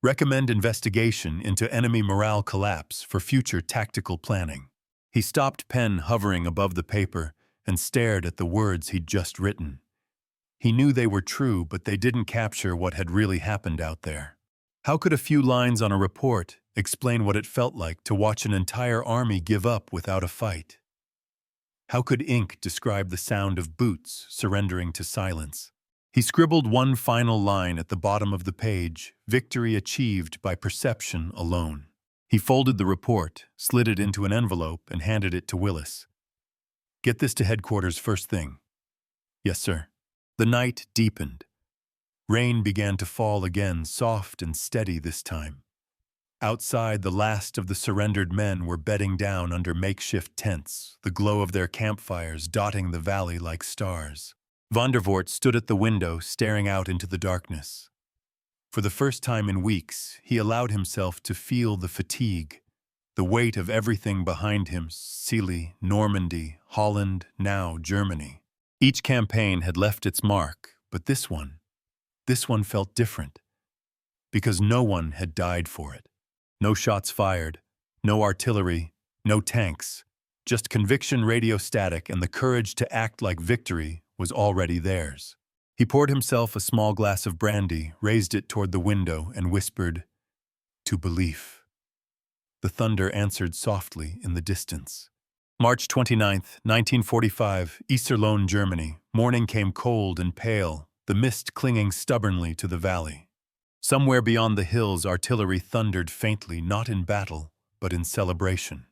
Recommend investigation into enemy morale collapse for future tactical planning. He stopped, pen hovering above the paper, and stared at the words he'd just written. He knew they were true, but they didn't capture what had really happened out there. How could a few lines on a report explain what it felt like to watch an entire army give up without a fight? How could ink describe the sound of boots surrendering to silence? He scribbled one final line at the bottom of the page, victory achieved by perception alone. He folded the report, slid it into an envelope, and handed it to Willis. "Get this to headquarters first thing." "Yes, sir." The night deepened. Rain began to fall again, soft and steady this time. Outside, the last of the surrendered men were bedding down under makeshift tents, the glow of their campfires dotting the valley like stars. Vandervoort stood at the window, staring out into the darkness. For the first time in weeks, he allowed himself to feel the fatigue, the weight of everything behind him: Sealy, Normandy, Holland, now Germany. Each campaign had left its mark, but this one felt different, because no one had died for it. No shots fired, no artillery, no tanks, just conviction, radio static, and the courage to act like victory was already theirs. He poured himself a small glass of brandy, raised it toward the window, and whispered, "To belief." The thunder answered softly in the distance. March 29th, 1945, Iserlohn, Germany. Morning came cold and pale, the mist clinging stubbornly to the valley. Somewhere beyond the hills, artillery thundered faintly, not in battle, but in celebration.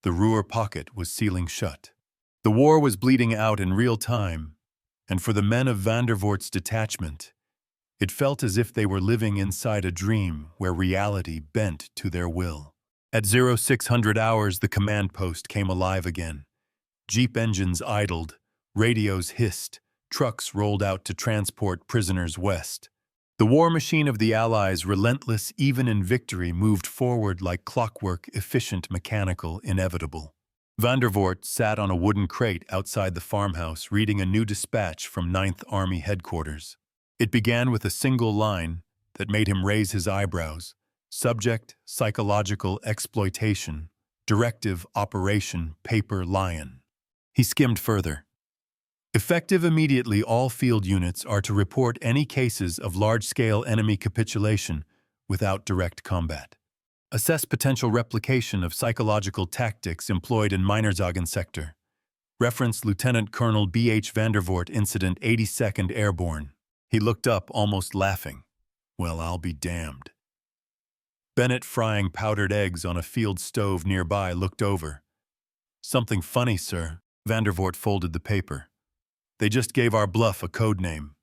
The Ruhr pocket was sealing shut. The war was bleeding out in real time, and for the men of Vandervoort's detachment, it felt as if they were living inside a dream where reality bent to their will. At 0600 hours, the command post came alive again. Jeep engines idled, Radios hissed. Trucks rolled out to transport prisoners west. The war machine of the Allies, relentless even in victory, moved forward like clockwork, efficient, mechanical, inevitable. Vandervoort sat on a wooden crate outside the farmhouse, reading a new dispatch from 9th Army headquarters. It began with a single line that made him raise his eyebrows. Subject, psychological exploitation. Directive, Operation Paper Lion. He skimmed further. Effective immediately, all field units are to report any cases of large-scale enemy capitulation without direct combat. Assess potential replication of psychological tactics employed in Minershagen sector. Reference Lieutenant Colonel B.H. Vandervoort, Incident 82nd Airborne. He looked up, almost laughing. Well, I'll be damned. Bennett, frying powdered eggs on a field stove nearby, looked over. Something funny, sir. Vandervoort folded the paper. They just gave our bluff a code name.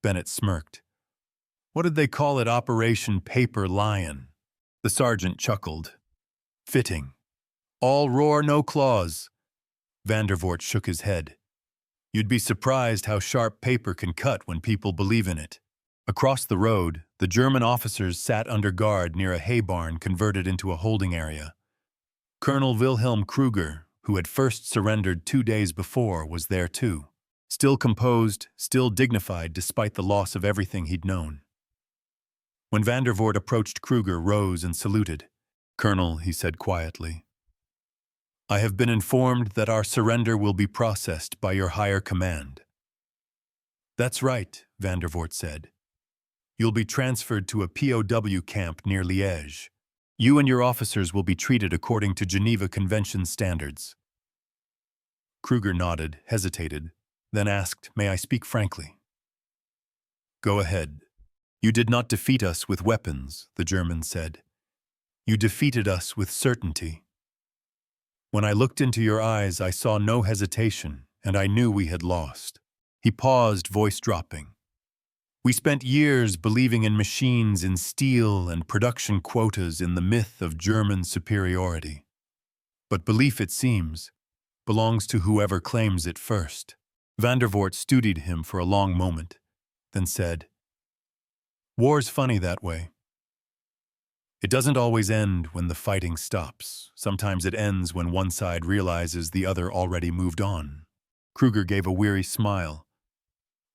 Bennett smirked. What did they call it? Operation Paper Lion. The sergeant chuckled. Fitting. All roar, no claws. Vandervoort shook his head. You'd be surprised how sharp paper can cut when people believe in it. Across the road, the German officers sat under guard near a hay barn converted into a holding area. Colonel Wilhelm Kruger, who had first surrendered 2 days before, was there too. Still composed, still dignified despite the loss of everything he'd known. When Vandervoort approached, Kruger rose and saluted. Colonel, he said quietly, I have been informed that our surrender will be processed by your higher command. That's right, Vandervoort said. You'll be transferred to a POW camp near Liège. You and your officers will be treated according to Geneva Convention standards. Kruger nodded, hesitated, then asked, May I speak frankly? Go ahead. You did not defeat us with weapons, the German said. You defeated us with certainty. When I looked into your eyes, I saw no hesitation, and I knew we had lost. He paused, voice dropping. We spent years believing in machines, in steel and production quotas, in the myth of German superiority. But belief, it seems, belongs to whoever claims it first. Vandervoort studied him for a long moment, then said, War's funny that way. It doesn't always end when the fighting stops. Sometimes it ends when one side realizes the other already moved on. Kruger gave a weary smile.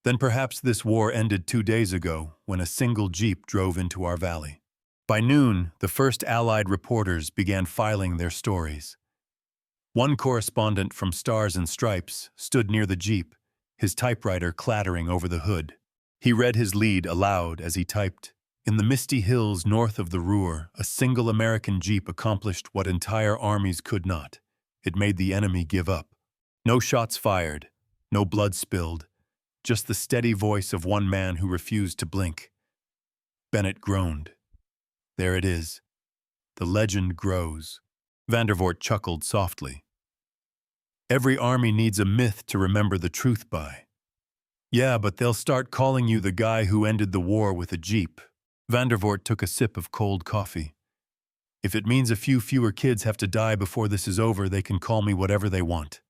Then perhaps this war ended 2 days ago when a single jeep drove into our valley. By noon, the first Allied reporters began filing their stories. One correspondent from Stars and Stripes stood near the jeep, his typewriter clattering over the hood. He read his lead aloud as he typed, In the misty hills north of the Ruhr, a single American jeep accomplished what entire armies could not. It made the enemy give up. No shots fired, no blood spilled, just the steady voice of one man who refused to blink. Bennett groaned. There it is. The legend grows. Vandervoort chuckled softly. Every army needs a myth to remember the truth by. Yeah, but they'll start calling you the guy who ended the war with a jeep. Vandervoort took a sip of cold coffee. If it means a few fewer kids have to die before this is over, they can call me whatever they want.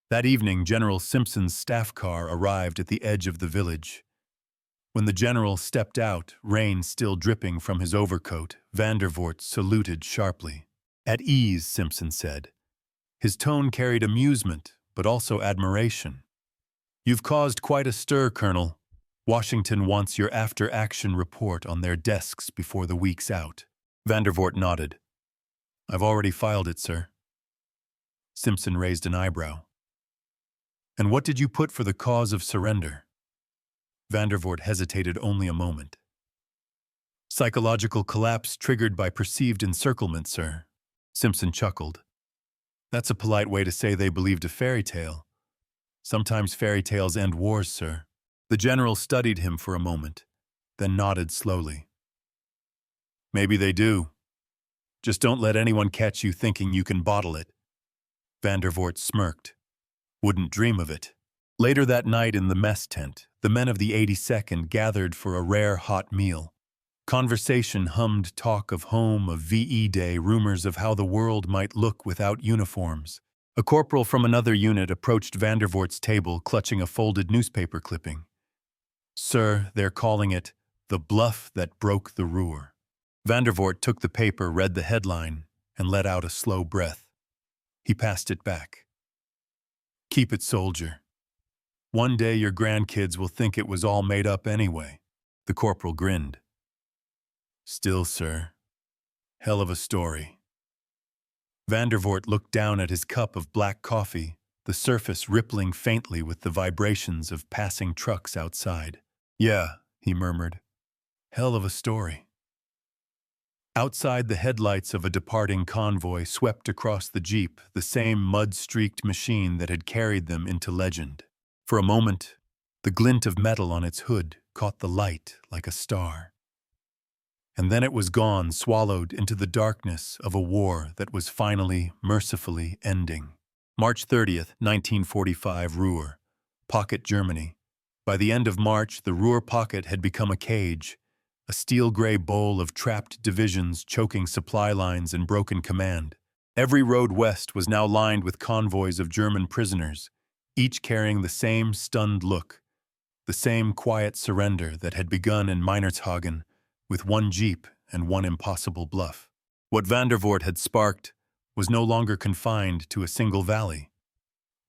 That evening, General Simpson's staff car arrived at the edge of the village. When the general stepped out, rain still dripping from his overcoat, Vandervoort saluted sharply. At ease, Simpson said. His tone carried amusement, but also admiration. You've caused quite a stir, Colonel. Washington wants your after-action report on their desks before the week's out. Vandervoort nodded. I've already filed it, sir. Simpson raised an eyebrow. And what did you put for the cause of surrender? Vandervoort hesitated only a moment. Psychological collapse triggered by perceived encirclement, sir. Simpson chuckled. That's a polite way to say they believed a fairy tale. Sometimes fairy tales end wars, sir. The general studied him for a moment, then nodded slowly. Maybe they do. Just don't let anyone catch you thinking you can bottle it. Vandervoort smirked. Wouldn't dream of it. Later that night in the mess tent, the men of the 82nd gathered for a rare hot meal. Conversation hummed, talk of home, of VE Day, rumors of how the world might look without uniforms. A corporal from another unit approached Vandervoort's table, clutching a folded newspaper clipping. "Sir, they're calling it the bluff that broke the Ruhr." Vandervoort took the paper, read the headline, and let out a slow breath. He passed it back. "Keep it, soldier. One day your grandkids will think it was all made up anyway." The corporal grinned. "Still, sir, hell of a story." Vandervoort looked down at his cup of black coffee, the surface rippling faintly with the vibrations of passing trucks outside. "Yeah," he murmured. "Hell of a story." Outside, the headlights of a departing convoy swept across the jeep, the same mud-streaked machine that had carried them into legend. For a moment, the glint of metal on its hood caught the light like a star. And then it was gone, swallowed into the darkness of a war that was finally, mercifully ending. March 30th, 1945, Ruhr, Pocket, Germany. By the end of March, the Ruhr Pocket had become a cage, a steel-gray bowl of trapped divisions choking supply lines and broken command. Every road west was now lined with convoys of German prisoners, each carrying the same stunned look, the same quiet surrender that had begun in Meinershagen with one jeep and one impossible bluff. What Vandervoort had sparked was no longer confined to a single valley.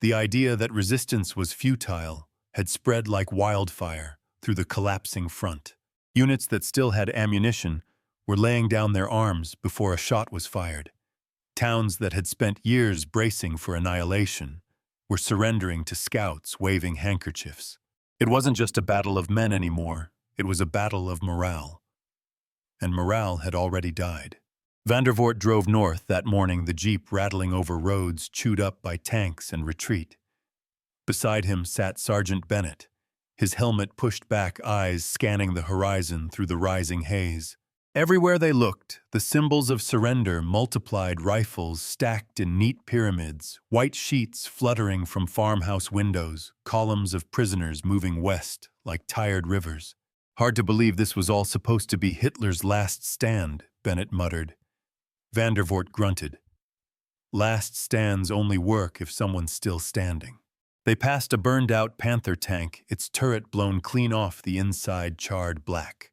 The idea that resistance was futile had spread like wildfire through the collapsing front. Units that still had ammunition were laying down their arms before a shot was fired. Towns that had spent years bracing for annihilation were surrendering to scouts waving handkerchiefs. It wasn't just a battle of men anymore, it was a battle of morale. And morale had already died. Vandervoort drove north that morning, the jeep rattling over roads chewed up by tanks and retreat. Beside him sat Sergeant Bennett, his helmet pushed back, eyes scanning the horizon through the rising haze. Everywhere they looked, the symbols of surrender multiplied: rifles stacked in neat pyramids, white sheets fluttering from farmhouse windows, columns of prisoners moving west like tired rivers. "Hard to believe this was all supposed to be Hitler's last stand," Bennett muttered. Vandervoort grunted. "Last stands only work if someone's still standing." They passed a burned-out Panther tank, its turret blown clean off, the inside charred black.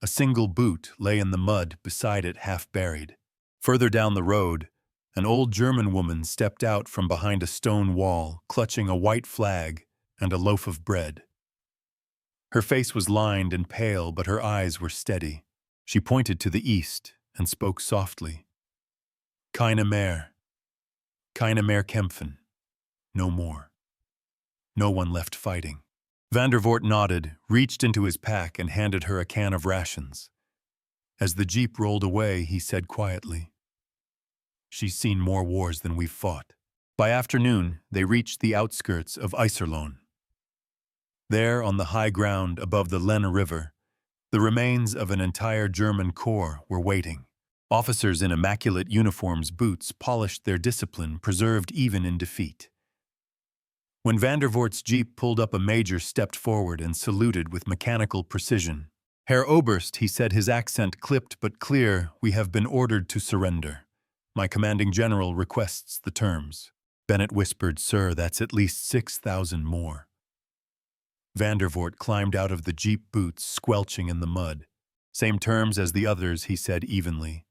A single boot lay in the mud beside it, half buried. Further down the road, an old German woman stepped out from behind a stone wall, clutching a white flag and a loaf of bread. Her face was lined and pale, but her eyes were steady. She pointed to the east and spoke softly. "Keine mehr. Keine mehr kämpfen. No more." No one left fighting. Vandervoort nodded, reached into his pack, and handed her a can of rations. As the jeep rolled away, he said quietly, "She's seen more wars than we've fought." By afternoon, they reached the outskirts of Iserlohn. There, on the high ground above the Lenne River, the remains of an entire German corps were waiting. Officers in immaculate uniforms, boots polished, their discipline preserved even in defeat. When Vandervoort's jeep pulled up, a major stepped forward and saluted with mechanical precision. "Herr Oberst," he said, his accent clipped but clear, "we have been ordered to surrender. My commanding general requests the terms." Bennett whispered, "Sir, that's at least 6,000 more." Vandervoort climbed out of the jeep, boots squelching in the mud. "Same terms as the others," he said evenly.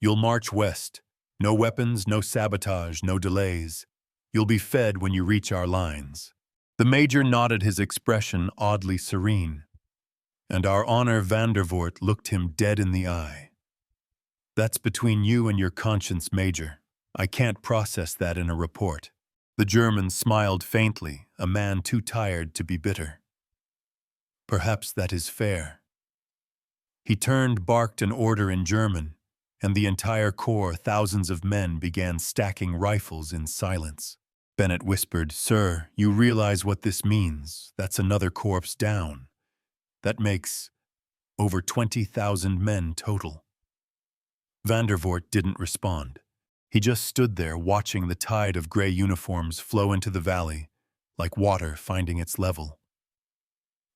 "You'll march west. No weapons, no sabotage, no delays. You'll be fed when you reach our lines." The major nodded, his expression oddly serene. And our honor, Vandervoort looked him dead in the eye. "That's between you and your conscience, Major. I can't process that in a report." The German smiled faintly, a man too tired to be bitter. "Perhaps that is fair." He turned, barked an order in German, and the entire corps, thousands of men, began stacking rifles in silence. Bennett whispered, "Sir, you realize what this means? That's another corpse down. That makes over 20,000 men total." Vandervoort didn't respond. He just stood there, watching the tide of gray uniforms flow into the valley, like water finding its level.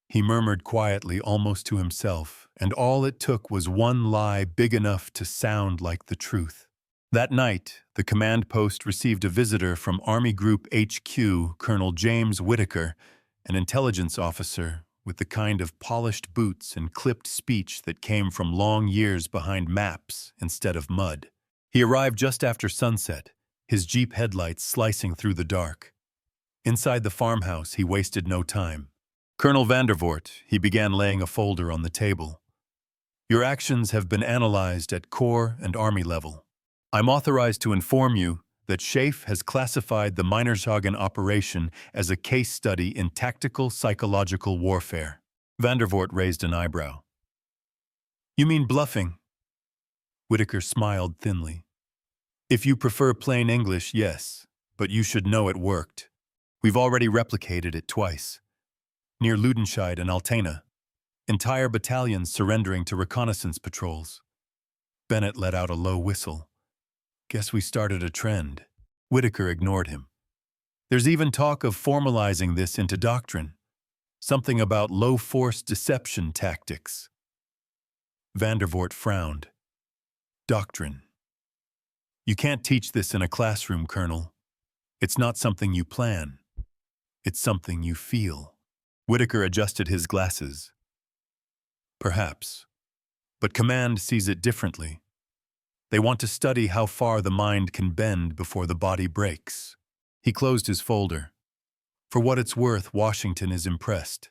He murmured quietly, almost to himself, and all it took was one lie big enough to sound like the truth. That night, the command post received a visitor from Army Group HQ, Colonel James Whitaker, an intelligence officer with the kind of polished boots and clipped speech that came from long years behind maps instead of mud. He arrived just after sunset, his Jeep headlights slicing through the dark. Inside the farmhouse, he wasted no time. "Colonel Vandervoort," he began, laying a folder on the table. "Your actions have been analyzed at Corps and Army level. I'm authorized to inform you that SHAEF has classified the Meinershagen operation as a case study in tactical psychological warfare." Vandervoort raised an eyebrow. "You mean bluffing?" Whitaker smiled thinly. "If you prefer plain English, yes, but you should know it worked. We've already replicated it twice. Near Ludenscheid and Altena, entire battalions surrendering to reconnaissance patrols." Bennett let out a low whistle. "Guess we started a trend." Whitaker ignored him. "There's even talk of formalizing this into doctrine. Something about low-force deception tactics." Vandervoort frowned. "Doctrine. You can't teach this in a classroom, Colonel. It's not something you plan. It's something you feel." Whitaker adjusted his glasses. "Perhaps. But command sees it differently. They want to study how far the mind can bend before the body breaks." He closed his folder. "For what it's worth, Washington is impressed.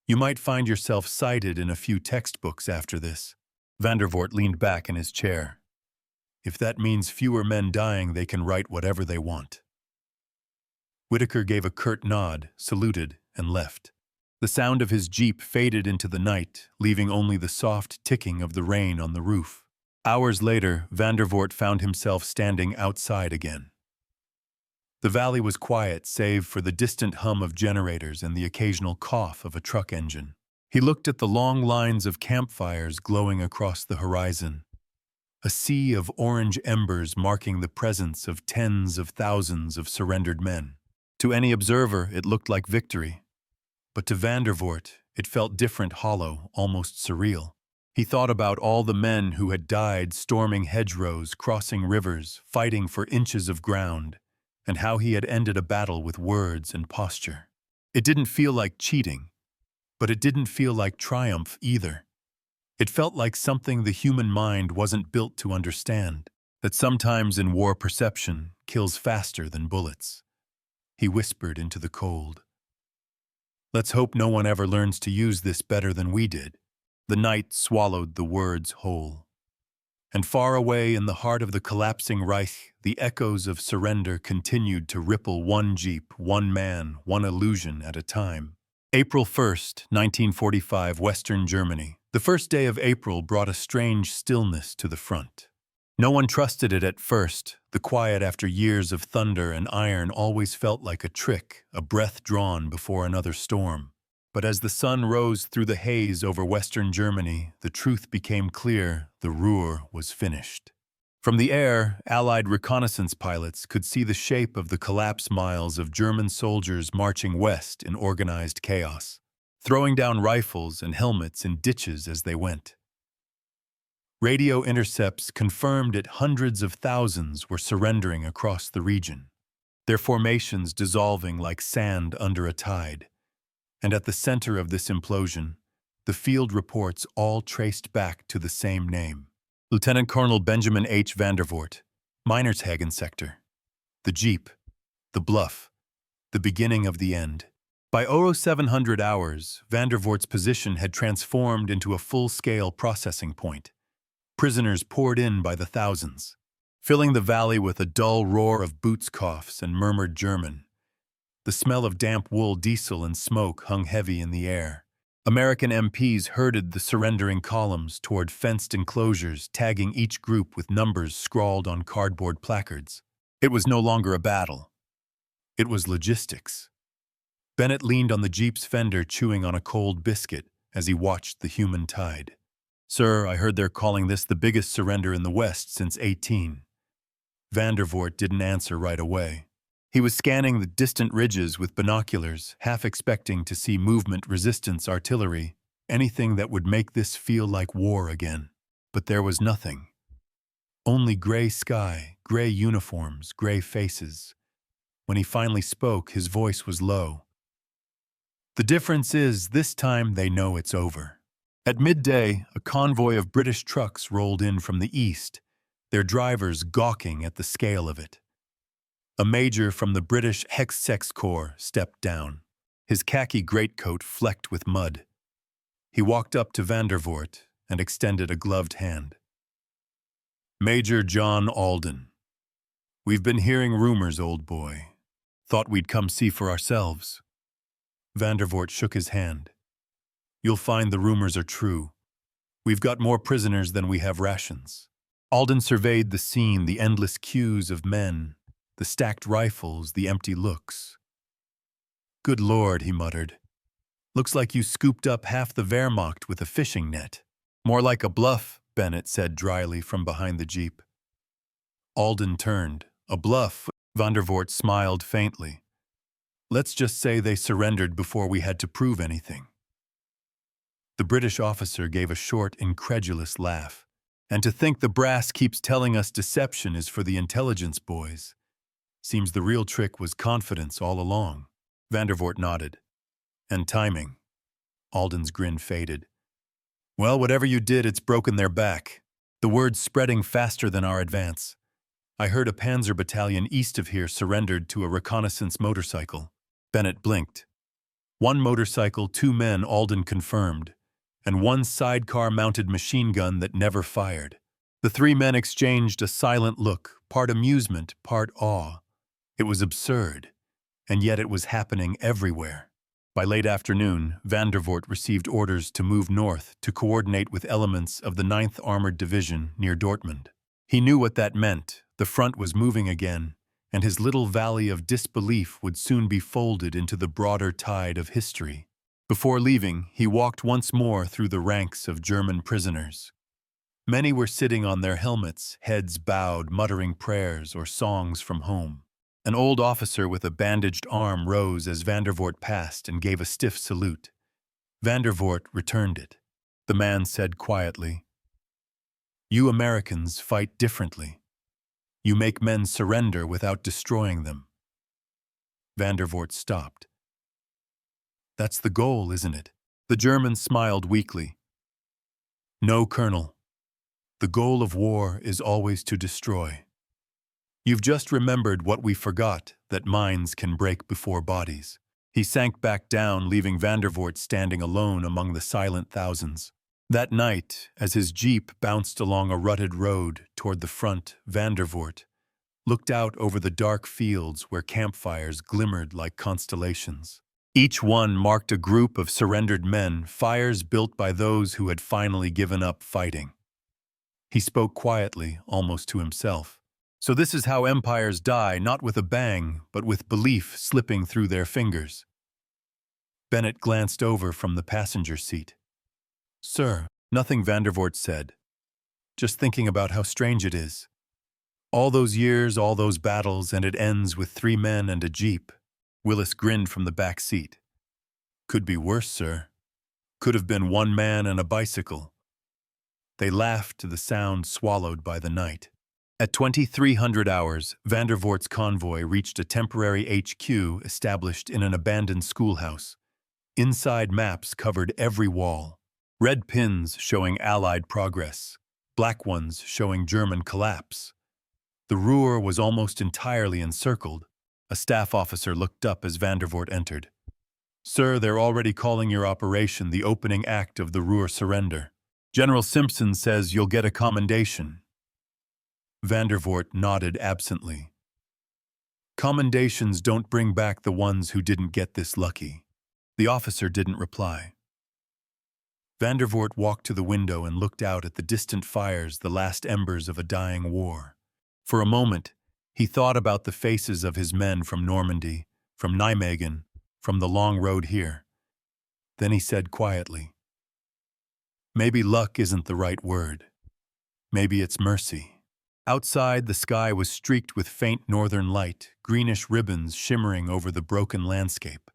You might find yourself cited in a few textbooks after this." Vandervoort leaned back in his chair. "If that means fewer men dying, they can write whatever they want." Whitaker gave a curt nod, saluted, and left. The sound of his Jeep faded into the night, leaving only the soft ticking of the rain on the roof. Hours later, Vandervoort found himself standing outside again. The valley was quiet save for the distant hum of generators and the occasional cough of a truck engine. He looked at the long lines of campfires glowing across the horizon, a sea of orange embers marking the presence of tens of thousands of surrendered men. To any observer, it looked like victory. But to Vandervoort, it felt different, hollow, almost surreal. He thought about all the men who had died storming hedgerows, crossing rivers, fighting for inches of ground, and how he had ended a battle with words and posture. It didn't feel like cheating, but it didn't feel like triumph either. It felt like something the human mind wasn't built to understand, that sometimes in war perception kills faster than bullets. He whispered into the cold. "Let's hope no one ever learns to use this better than we did." The night swallowed the words whole. And far away in the heart of the collapsing Reich, the echoes of surrender continued to ripple, one Jeep, one man, one illusion at a time. April 1st, 1945, Western Germany. The first day of April brought a strange stillness to the front. No one trusted it at first. The quiet after years of thunder and iron always felt like a trick, a breath drawn before another storm. But as the sun rose through the haze over Western Germany, the truth became clear: the Ruhr was finished. From the air, Allied reconnaissance pilots could see the shape of the collapse miles of German soldiers marching west in organized chaos, throwing down rifles and helmets in ditches as they went. Radio intercepts confirmed that hundreds of thousands were surrendering across the region, their formations dissolving like sand under a tide. And at the center of this implosion, the field reports all traced back to the same name: Lieutenant Colonel Benjamin H. Vandervoort, Meinershagen sector. The Jeep, the bluff, the beginning of the end. By 0700 hours, Vandervoort's position had transformed into a full-scale processing point. Prisoners poured in by the thousands, filling the valley with a dull roar of boots coughs and murmured German. The smell of damp wool, diesel, and smoke hung heavy in the air. American MPs herded the surrendering columns toward fenced enclosures, tagging each group with numbers scrawled on cardboard placards. It was no longer a battle. It was logistics. Bennett leaned on the Jeep's fender, chewing on a cold biscuit as he watched the human tide. "Sir, I heard they're calling this the biggest surrender in the West since 18. Vandervoort didn't answer right away. He was scanning the distant ridges with binoculars, half expecting to see movement resistance artillery, anything that would make this feel like war again. But there was nothing. Only gray sky, gray uniforms, gray faces. When he finally spoke, his voice was low. The difference is, this time they know it's over. At midday, a convoy of British trucks rolled in from the east, their drivers gawking at the scale of it. A major from the British Hex-Sex Corps stepped down, his khaki greatcoat flecked with mud. He walked up to Vandervoort and extended a gloved hand. Major John Alden. We've been hearing rumors, old boy. Thought we'd come see for ourselves. Vandervoort shook his hand. You'll find the rumors are true. We've got more prisoners than we have rations. Alden surveyed the scene, the endless queues of men, the stacked rifles, the empty looks. Good Lord, he muttered. Looks like you scooped up half the Wehrmacht with a fishing net. More like a bluff, Bennett said dryly from behind the jeep. Alden turned. A bluff? Vandervoort smiled faintly. Let's just say they surrendered before we had to prove anything. The British officer gave a short, incredulous laugh. And to think the brass keeps telling us deception is for the intelligence boys. Seems the real trick was confidence all along. Vandervoort nodded. And timing. Alden's grin faded. Well, whatever you did, it's broken their back. The word's spreading faster than our advance. I heard a panzer battalion east of here surrendered to a reconnaissance motorcycle. Bennett blinked. 1 motorcycle, 2 men, Alden confirmed, and 1 sidecar-mounted machine gun that never fired. The 3 men exchanged a silent look, part amusement, part awe. It was absurd, and yet it was happening everywhere. By late afternoon, Vandervoort received orders to move north to coordinate with elements of the 9th Armored Division near Dortmund. He knew what that meant. The front was moving again, and his little valley of disbelief would soon be folded into the broader tide of history. Before leaving, he walked once more through the ranks of German prisoners. Many were sitting on their helmets, heads bowed, muttering prayers or songs from home. An old officer with a bandaged arm rose as Vandervoort passed and gave a stiff salute. Vandervoort returned it. The man said quietly, "You Americans fight differently. You make men surrender without destroying them." Vandervoort stopped. That's the goal, isn't it? The German smiled weakly. No, Colonel. The goal of war is always to destroy. You've just remembered what we forgot, that minds can break before bodies. He sank back down, leaving Vandervoort standing alone among the silent thousands. That night, as his jeep bounced along a rutted road toward the front, Vandervoort looked out over the dark fields where campfires glimmered like constellations. Each one marked a group of surrendered men, fires built by those who had finally given up fighting. He spoke quietly, almost to himself. So this is how empires die, not with a bang, but with belief slipping through their fingers. Bennett glanced over from the passenger seat. Sir, nothing, Vandervoort said. Just thinking about how strange it is. All those years, all those battles, and it ends with 3 men and a jeep. Willis grinned from the back seat. Could be worse, sir. Could have been 1 man and a bicycle. They laughed to the sound swallowed by the night. At 2300 hours, Vandervoort's convoy reached a temporary HQ established in an abandoned schoolhouse. Inside maps covered every wall. Red pins showing Allied progress, black ones showing German collapse. The Ruhr was almost entirely encircled. A staff officer looked up as Vandervoort entered. Sir, they're already calling your operation the opening act of the Ruhr surrender. General Simpson says you'll get a commendation. Vandervoort nodded absently. Commendations don't bring back the ones who didn't get this lucky. The officer didn't reply. Vandervoort walked to the window and looked out at the distant fires, the last embers of a dying war. For a moment, he thought about the faces of his men from Normandy, from Nijmegen, from the long road here. Then he said quietly, maybe luck isn't the right word. Maybe it's mercy. Outside, the sky was streaked with faint northern light, greenish ribbons shimmering over the broken landscape.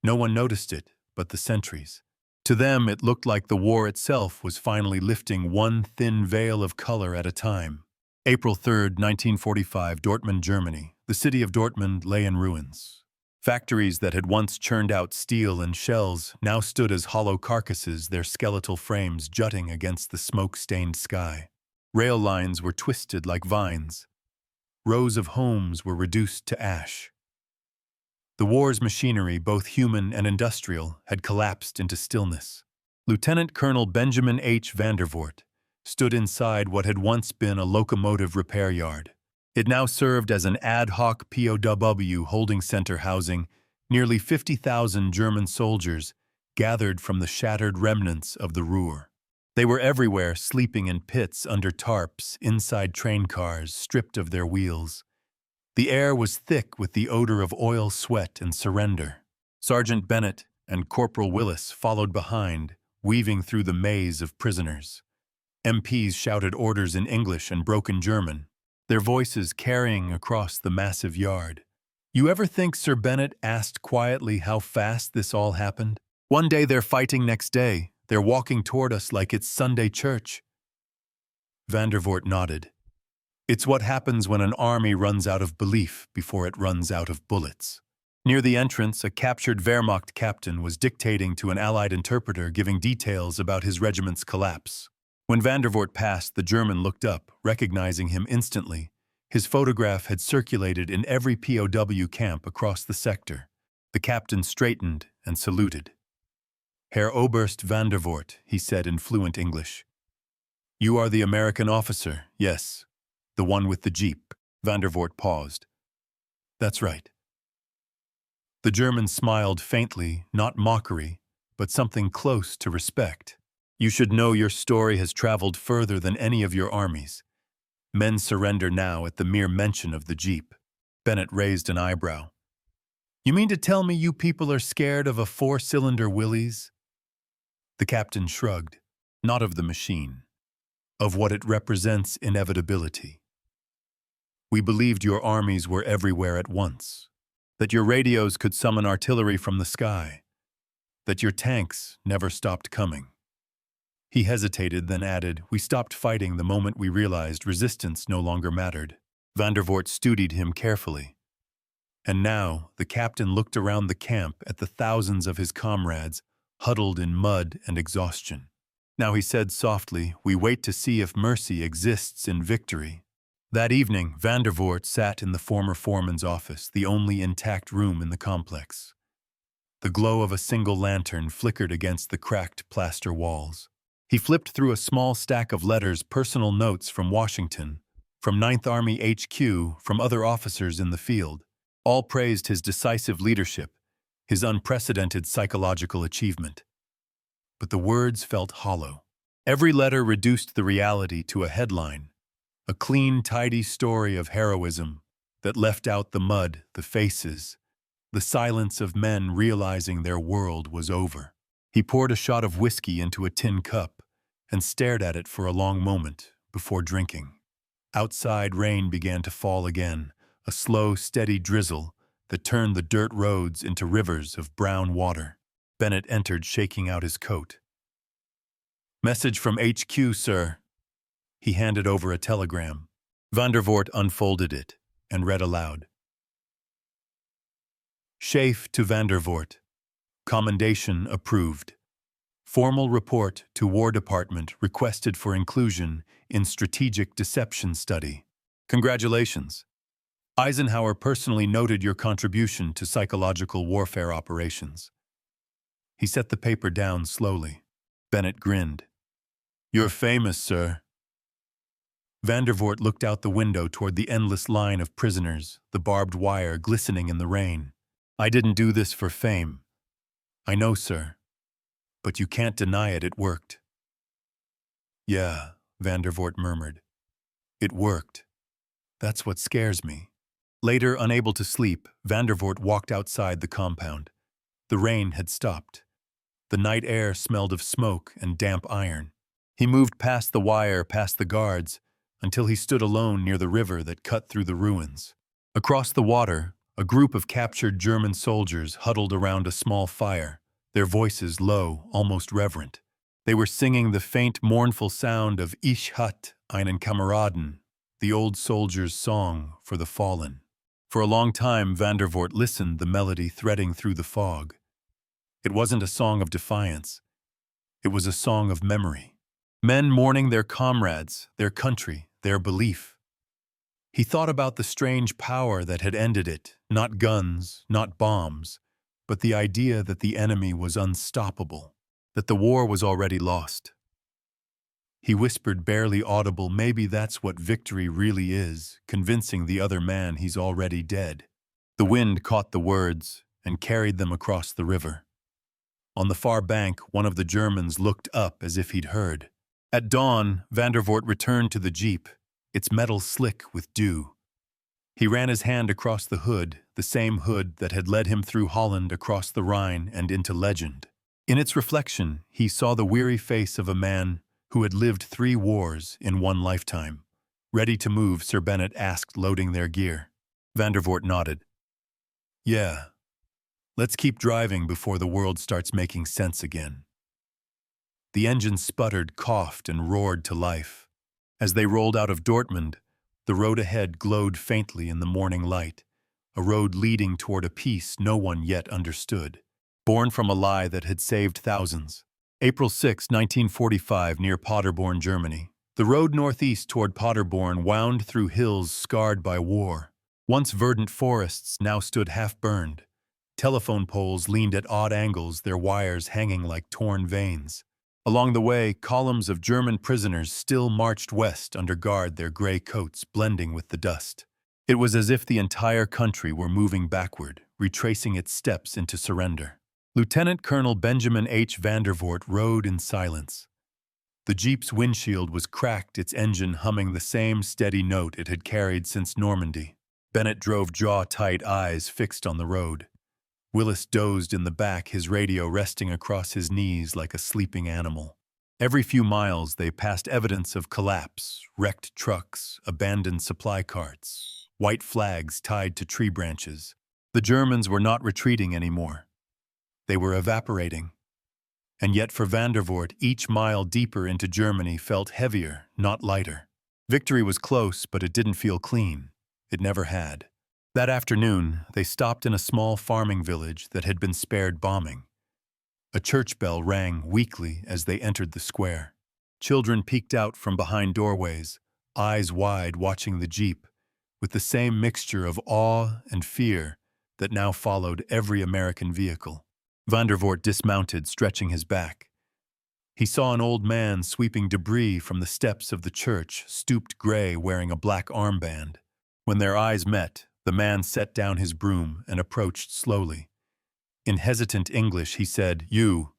No one noticed it but the sentries. To them, it looked like the war itself was finally lifting one thin veil of color at a time. April 3rd, 1945, Dortmund, Germany. The city of Dortmund lay in ruins. Factories that had once churned out steel and shells now stood as hollow carcasses, their skeletal frames jutting against the smoke-stained sky. Rail lines were twisted like vines. Rows of homes were reduced to ash. The war's machinery, both human and industrial, had collapsed into stillness. Lieutenant Colonel Benjamin H. Vandervoort stood inside what had once been a locomotive repair yard. It now served as an ad hoc POW holding center housing nearly 50,000 German soldiers gathered from the shattered remnants of the Ruhr. They were everywhere, sleeping in pits under tarps, inside train cars, stripped of their wheels. The air was thick with the odor of oil, sweat, and surrender. Sergeant Bennett and Corporal Willis followed behind, weaving through the maze of prisoners. MPs shouted orders in English and broken German, their voices carrying across the massive yard. "You ever think," Sir Bennett asked quietly, "how fast this all happened? One day they're fighting, next day they're walking toward us like it's Sunday church." Vandervoort nodded. "It's what happens when an army runs out of belief before it runs out of bullets." Near the entrance, a captured Wehrmacht captain was dictating to an Allied interpreter, giving details about his regiment's collapse. When Vandervoort passed, the German looked up, recognizing him instantly. His photograph had circulated in every POW camp across the sector. The captain straightened and saluted. "Herr Oberst Vandervoort," he said in fluent English. "You are the American officer, yes. The one with the jeep." Vandervoort paused. "That's right." The German smiled faintly, not mockery, but something close to respect. "You should know your story has traveled further than any of your armies. Men surrender now at the mere mention of the jeep." Bennett raised an eyebrow. "You mean to tell me you people are scared of a 4-cylinder Willys?" The captain shrugged. "Not of the machine. Of what it represents, inevitability. We believed your armies were everywhere at once, that your radios could summon artillery from the sky, that your tanks never stopped coming." He hesitated, then added, "We stopped fighting the moment we realized resistance no longer mattered." Vandervoort studied him carefully. And now the captain looked around the camp at the thousands of his comrades, huddled in mud and exhaustion. Now he said softly, "We wait to see if mercy exists in victory." That evening, Vandervoort sat in the former foreman's office, the only intact room in the complex. The glow of a single lantern flickered against the cracked plaster walls. He flipped through a small stack of letters, personal notes from Washington, from 9th Army HQ, from other officers in the field. All praised his decisive leadership, his unprecedented psychological achievement. But the words felt hollow. Every letter reduced the reality to a headline, a clean, tidy story of heroism that left out the mud, the faces, the silence of men realizing their world was over. He poured a shot of whiskey into a tin cup and stared at it for a long moment before drinking. Outside, rain began to fall again, a slow, steady drizzle that turned the dirt roads into rivers of brown water. Bennett entered, shaking out his coat. "Message from HQ, sir." He handed over a telegram. Vandervoort unfolded it and read aloud. "Chafe to Vandervoort. Commendation approved. Formal report to War Department requested for inclusion in Strategic Deception Study. Congratulations. Eisenhower personally noted your contribution to psychological warfare operations." He set the paper down slowly. Bennett grinned. "You're famous, sir." Vandervoort looked out the window toward the endless line of prisoners, the barbed wire glistening in the rain. "I didn't do this for fame. I know, sir. But you can't deny it, it worked." "Yeah," Vandervoort murmured. "It worked. That's what scares me." Later, unable to sleep, Vandervoort walked outside the compound. The rain had stopped. The night air smelled of smoke and damp iron. He moved past the wire, past the guards, until he stood alone near the river that cut through the ruins. Across the water, a group of captured German soldiers huddled around a small fire, their voices low, almost reverent. They were singing the faint, mournful sound of "Ich hatte einen Kameraden," the old soldier's song for the fallen. For a long time, Vandervoort listened, the melody threading through the fog. It wasn't a song of defiance. It was a song of memory. Men mourning their comrades, their country, their belief. He thought about the strange power that had ended it, not guns, not bombs, but the idea that the enemy was unstoppable, that the war was already lost. He whispered, barely audible, maybe that's what victory really is, convincing the other man he's already dead. The wind caught the words and carried them across the river. On the far bank, one of the Germans looked up as if he'd heard. At dawn, Vandervoort returned to the jeep, its metal slick with dew. He ran his hand across the hood, the same hood that had led him through Holland, across the Rhine, and into legend. In its reflection, he saw the weary face of a man who had lived 3 wars in one lifetime. Ready to move, Sir Bennett asked, loading their gear. Vandervoort nodded. Yeah. Let's keep driving before the world starts making sense again. The engine sputtered, coughed, and roared to life. As they rolled out of Dortmund, the road ahead glowed faintly in the morning light, a road leading toward a peace no one yet understood, born from a lie that had saved thousands. April 6, 1945, near Paderborn, Germany. The road northeast toward Paderborn wound through hills scarred by war. Once verdant forests now stood half-burned. Telephone poles leaned at odd angles, their wires hanging like torn veins. Along the way, columns of German prisoners still marched west under guard, their gray coats blending with the dust. It was as if the entire country were moving backward, retracing its steps into surrender. Lieutenant Colonel Benjamin H. Vandervoort rode in silence. The jeep's windshield was cracked, its engine humming the same steady note it had carried since Normandy. Bennett drove jaw-tight, eyes fixed on the road. Willis dozed in the back, his radio resting across his knees like a sleeping animal. Every few miles they passed evidence of collapse, wrecked trucks, abandoned supply carts, white flags tied to tree branches. The Germans were not retreating anymore. They were evaporating. And yet for Vandervoort, each mile deeper into Germany felt heavier, not lighter. Victory was close, but it didn't feel clean. It never had. That afternoon, they stopped in a small farming village that had been spared bombing. A church bell rang weakly as they entered the square. Children peeked out from behind doorways, eyes wide watching the jeep, with the same mixture of awe and fear that now followed every American vehicle. Vandervoort dismounted, stretching his back. He saw an old man sweeping debris from the steps of the church, stooped gray, wearing a black armband. When their eyes met, the man set down his broom and approached slowly. In hesitant English, he said, "You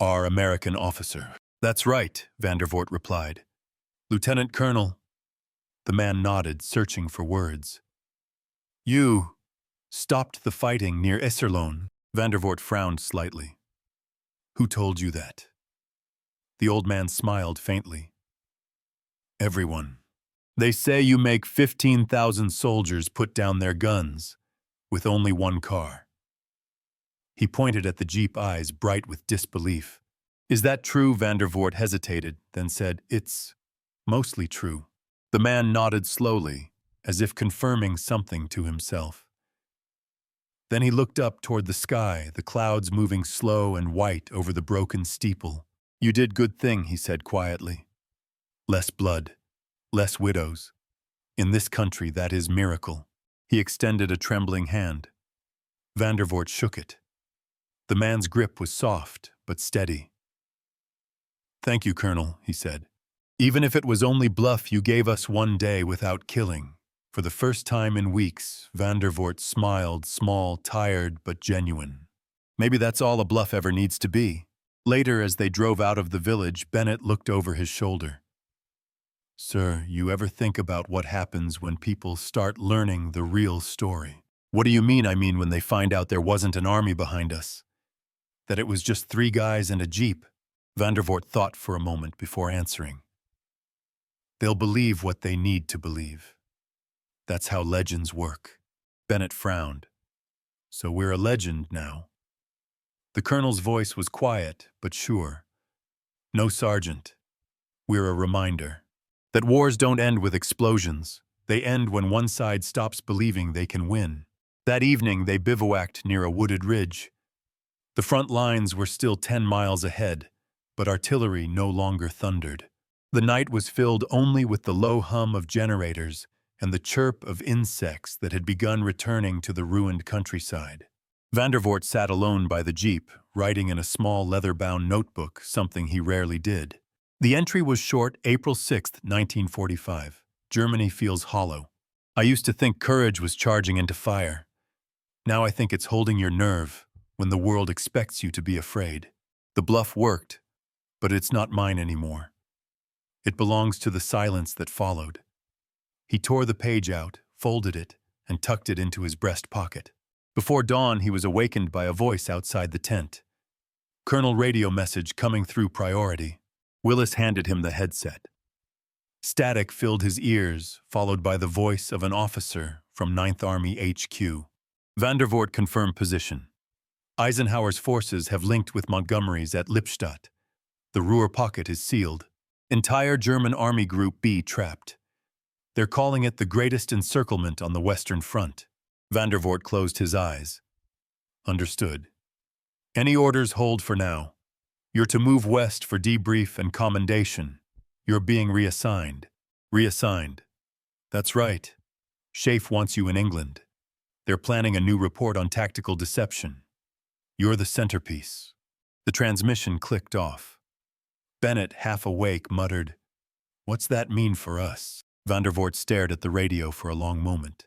are American officer." "That's right," Vandervoort replied. "Lieutenant Colonel." The man nodded, searching for words. "You stopped the fighting near Esserlohn." Vandervoort frowned slightly. "Who told you that?" The old man smiled faintly. "Everyone. They say you make 15,000 soldiers put down their guns, with only one car." He pointed at the jeep, eyes bright with disbelief. "Is that true?" Vandervoort hesitated, then said, "It's mostly true." The man nodded slowly, as if confirming something to himself. Then he looked up toward the sky, the clouds moving slow and white over the broken steeple. "You did good thing," he said quietly. "Less blood. Less widows. In this country, that is miracle." He extended a trembling hand. Vandervoort shook it. The man's grip was soft, but steady. "Thank you, Colonel," he said. "Even if it was only bluff, you gave us one day without killing." For the first time in weeks, Vandervoort smiled, small, tired, but genuine. Maybe that's all a bluff ever needs to be. Later, as they drove out of the village, Bennett looked over his shoulder. "Sir, you ever think about what happens when people start learning the real story?" "What do you mean?" "I mean when they find out there wasn't an army behind us. That it was just 3 guys and a jeep." Vandervoort thought for a moment before answering. "They'll believe what they need to believe. That's how legends work." Bennett frowned. "So we're a legend now." The colonel's voice was quiet, but sure. "No, Sergeant. We're a reminder." That wars don't end with explosions. They end when one side stops believing they can win. That evening, they bivouacked near a wooded ridge. The front lines were still 10 miles ahead, but artillery no longer thundered. The night was filled only with the low hum of generators and the chirp of insects that had begun returning to the ruined countryside. Vandervoort sat alone by the jeep, writing in a small leather-bound notebook, something he rarely did. The entry was short, April 6, 1945. Germany feels hollow. I used to think courage was charging into fire. Now I think it's holding your nerve when the world expects you to be afraid. The bluff worked, but it's not mine anymore. It belongs to the silence that followed. He tore the page out, folded it, and tucked it into his breast pocket. Before dawn, he was awakened by a voice outside the tent. Colonel radio message coming through priority. Willis handed him the headset. Static filled his ears, followed by the voice of an officer from 9th Army HQ. Vandervoort confirmed position. Eisenhower's forces have linked with Montgomery's at Lippstadt. The Ruhr pocket is sealed. Entire German Army Group B trapped. They're calling it the greatest encirclement on the Western Front. Vandervoort closed his eyes. Understood. Any orders hold for now. You're to move west for debrief and commendation. You're being reassigned. Reassigned. That's right. Schaeff wants you in England. They're planning a new report on tactical deception. You're the centerpiece. The transmission clicked off. Bennett, half awake, muttered, "What's that mean for us?" Vandervoort stared at the radio for a long moment.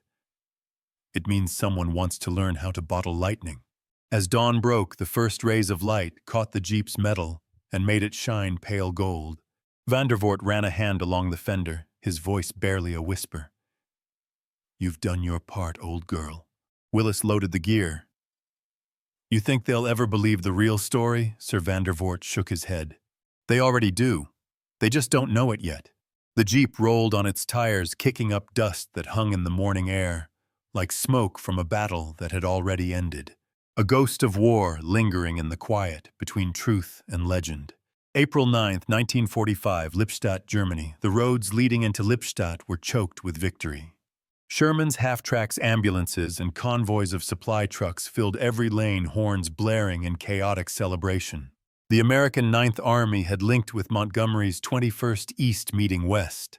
It means someone wants to learn how to bottle lightning. As dawn broke, the first rays of light caught the jeep's metal and made it shine pale gold. Vandervoort ran a hand along the fender, his voice barely a whisper. "You've done your part, old girl." Willis loaded the gear. "You think they'll ever believe the real story?" Sir Vandervoort shook his head. "They already do. They just don't know it yet." The jeep rolled on its tires, kicking up dust that hung in the morning air, like smoke from a battle that had already ended. A ghost of war lingering in the quiet between truth and legend. April 9, 1945, Lippstadt, Germany. The roads leading into Lippstadt were choked with victory. Sherman's half-tracks ambulances and convoys of supply trucks filled every lane, horns blaring in chaotic celebration. The American 9th Army had linked with Montgomery's 21st East meeting West,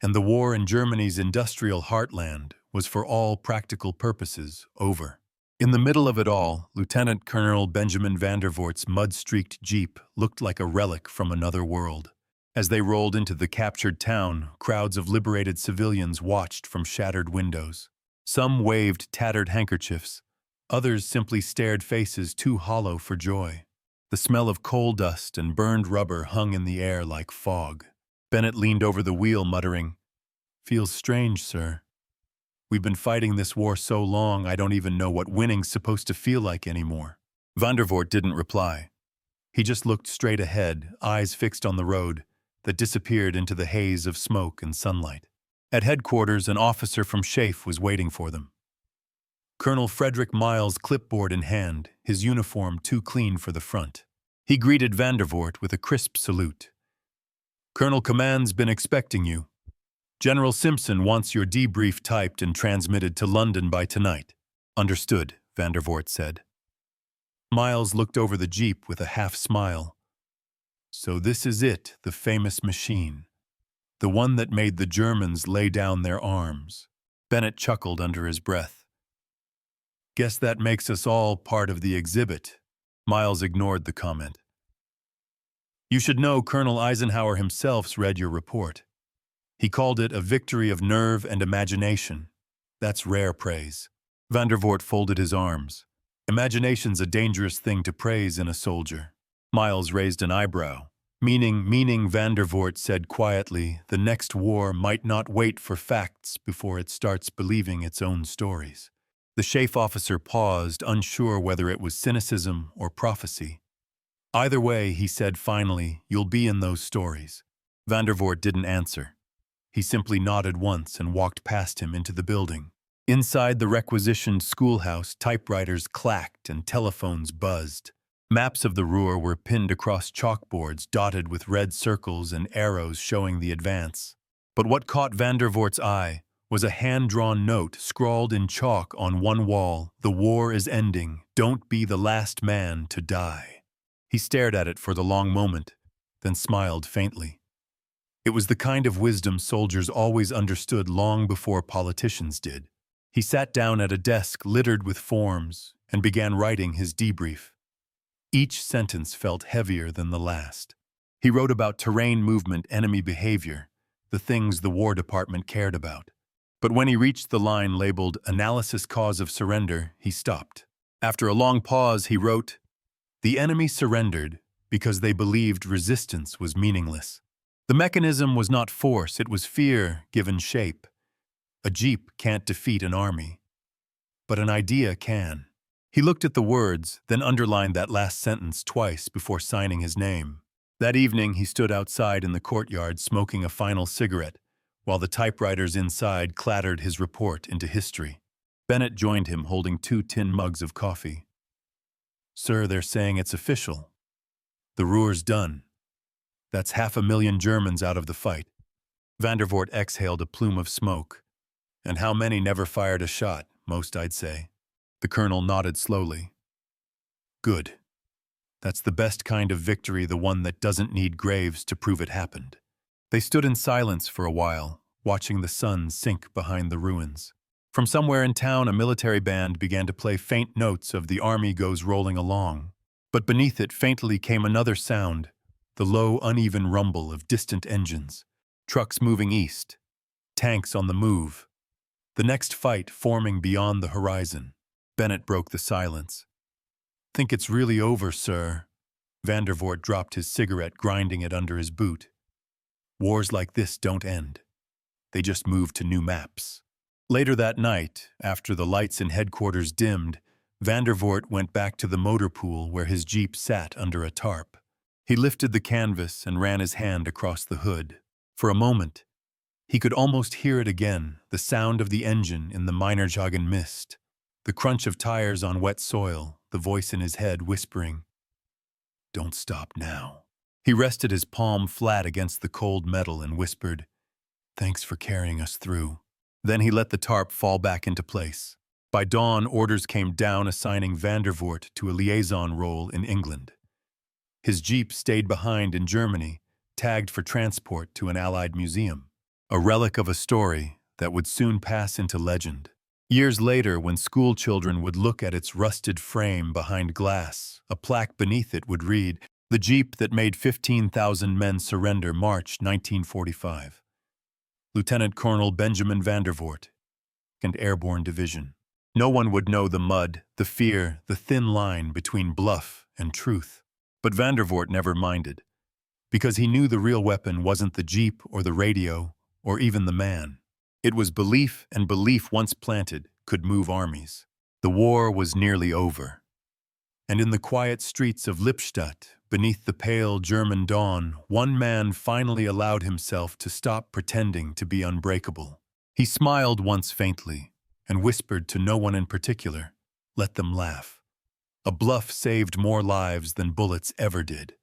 and the war in Germany's industrial heartland was for all practical purposes over. In the middle of it all, Lieutenant Colonel Benjamin Vandervoort's mud-streaked jeep looked like a relic from another world. As they rolled into the captured town, crowds of liberated civilians watched from shattered windows. Some waved tattered handkerchiefs. Others simply stared, faces too hollow for joy. The smell of coal dust and burned rubber hung in the air like fog. Bennett leaned over the wheel, muttering, "Feels strange, sir. We've been fighting this war so long, I don't even know what winning's supposed to feel like anymore." Vandervoort didn't reply. He just looked straight ahead, eyes fixed on the road that disappeared into the haze of smoke and sunlight. At headquarters, an officer from Schaeff was waiting for them. Colonel Frederick Miles, clipboard in hand, his uniform too clean for the front. He greeted Vandervoort with a crisp salute. "Colonel Command's been expecting you. General Simpson wants your debrief typed and transmitted to London by tonight." "Understood," Vandervoort said. Miles looked over the jeep with a half-smile. "So this is it, the famous machine. The one that made the Germans lay down their arms." Bennett chuckled under his breath. "Guess that makes us all part of the exhibit." Miles ignored the comment. "You should know Colonel Eisenhower himself's read your report. He called it a victory of nerve and imagination. That's rare praise." Vandervoort folded his arms. "Imagination's a dangerous thing to praise in a soldier." Miles raised an eyebrow. Meaning, Vandervoort said quietly, the next war might not wait for facts before it starts believing its own stories. The Schaeff officer paused, unsure whether it was cynicism or prophecy. "Either way," he said finally, "you'll be in those stories." Vandervoort didn't answer. He simply nodded once and walked past him into the building. Inside the requisitioned schoolhouse, typewriters clacked and telephones buzzed. Maps of the Ruhr were pinned across chalkboards dotted with red circles and arrows showing the advance. But what caught Vandervoort's eye was a hand-drawn note scrawled in chalk on one wall: "The war is ending. Don't be the last man to die." He stared at it for the long moment, then smiled faintly. It was the kind of wisdom soldiers always understood long before politicians did. He sat down at a desk littered with forms and began writing his debrief. Each sentence felt heavier than the last. He wrote about terrain movement, enemy behavior, the things the War Department cared about. But when he reached the line labeled "Analysis Cause of Surrender," he stopped. After a long pause, he wrote, "The enemy surrendered because they believed resistance was meaningless. The mechanism was not force, it was fear given shape. A jeep can't defeat an army, but an idea can." He looked at the words, then underlined that last sentence twice before signing his name. That evening, he stood outside in the courtyard smoking a final cigarette, while the typewriters inside clattered his report into history. Bennett joined him, holding 2 tin mugs of coffee. "Sir, they're saying it's official. The Ruhr's done. That's 500,000 Germans out of the fight." Vandervoort exhaled a plume of smoke. "And how many never fired a shot? Most, I'd say." The colonel nodded slowly. "Good. That's the best kind of victory, the one that doesn't need graves to prove it happened." They stood in silence for a while, watching the sun sink behind the ruins. From somewhere in town, a military band began to play faint notes of "The Army Goes Rolling Along." But beneath it faintly came another sound, the low, uneven rumble of distant engines, trucks moving east, tanks on the move, the next fight forming beyond the horizon. Bennett broke the silence. "Think it's really over, sir?" Vandervoort dropped his cigarette, grinding it under his boot. "Wars like this don't end. They just move to new maps." Later that night, after the lights in headquarters dimmed, Vandervoort went back to the motor pool where his jeep sat under a tarp. He lifted the canvas and ran his hand across the hood. For a moment, he could almost hear it again, the sound of the engine in the Meinerzhagen mist, the crunch of tires on wet soil, the voice in his head whispering, "Don't stop now." He rested his palm flat against the cold metal and whispered, "Thanks for carrying us through." Then he let the tarp fall back into place. By dawn, orders came down assigning Vandervoort to a liaison role in England. His jeep stayed behind in Germany, tagged for transport to an Allied museum, a relic of a story that would soon pass into legend. Years later, when school children would look at its rusted frame behind glass, a plaque beneath it would read, "The Jeep that made 15,000 men surrender, March 1945. Lieutenant Colonel Benjamin Vandervoort, and Airborne Division." No one would know the mud, the fear, the thin line between bluff and truth. But Vandervoort never minded, because he knew the real weapon wasn't the jeep or the radio or even the man. It was belief, and belief once planted could move armies. The war was nearly over. And in the quiet streets of Lippstadt, beneath the pale German dawn, one man finally allowed himself to stop pretending to be unbreakable. He smiled once faintly and whispered to no one in particular, "Let them laugh. A bluff saved more lives than bullets ever did."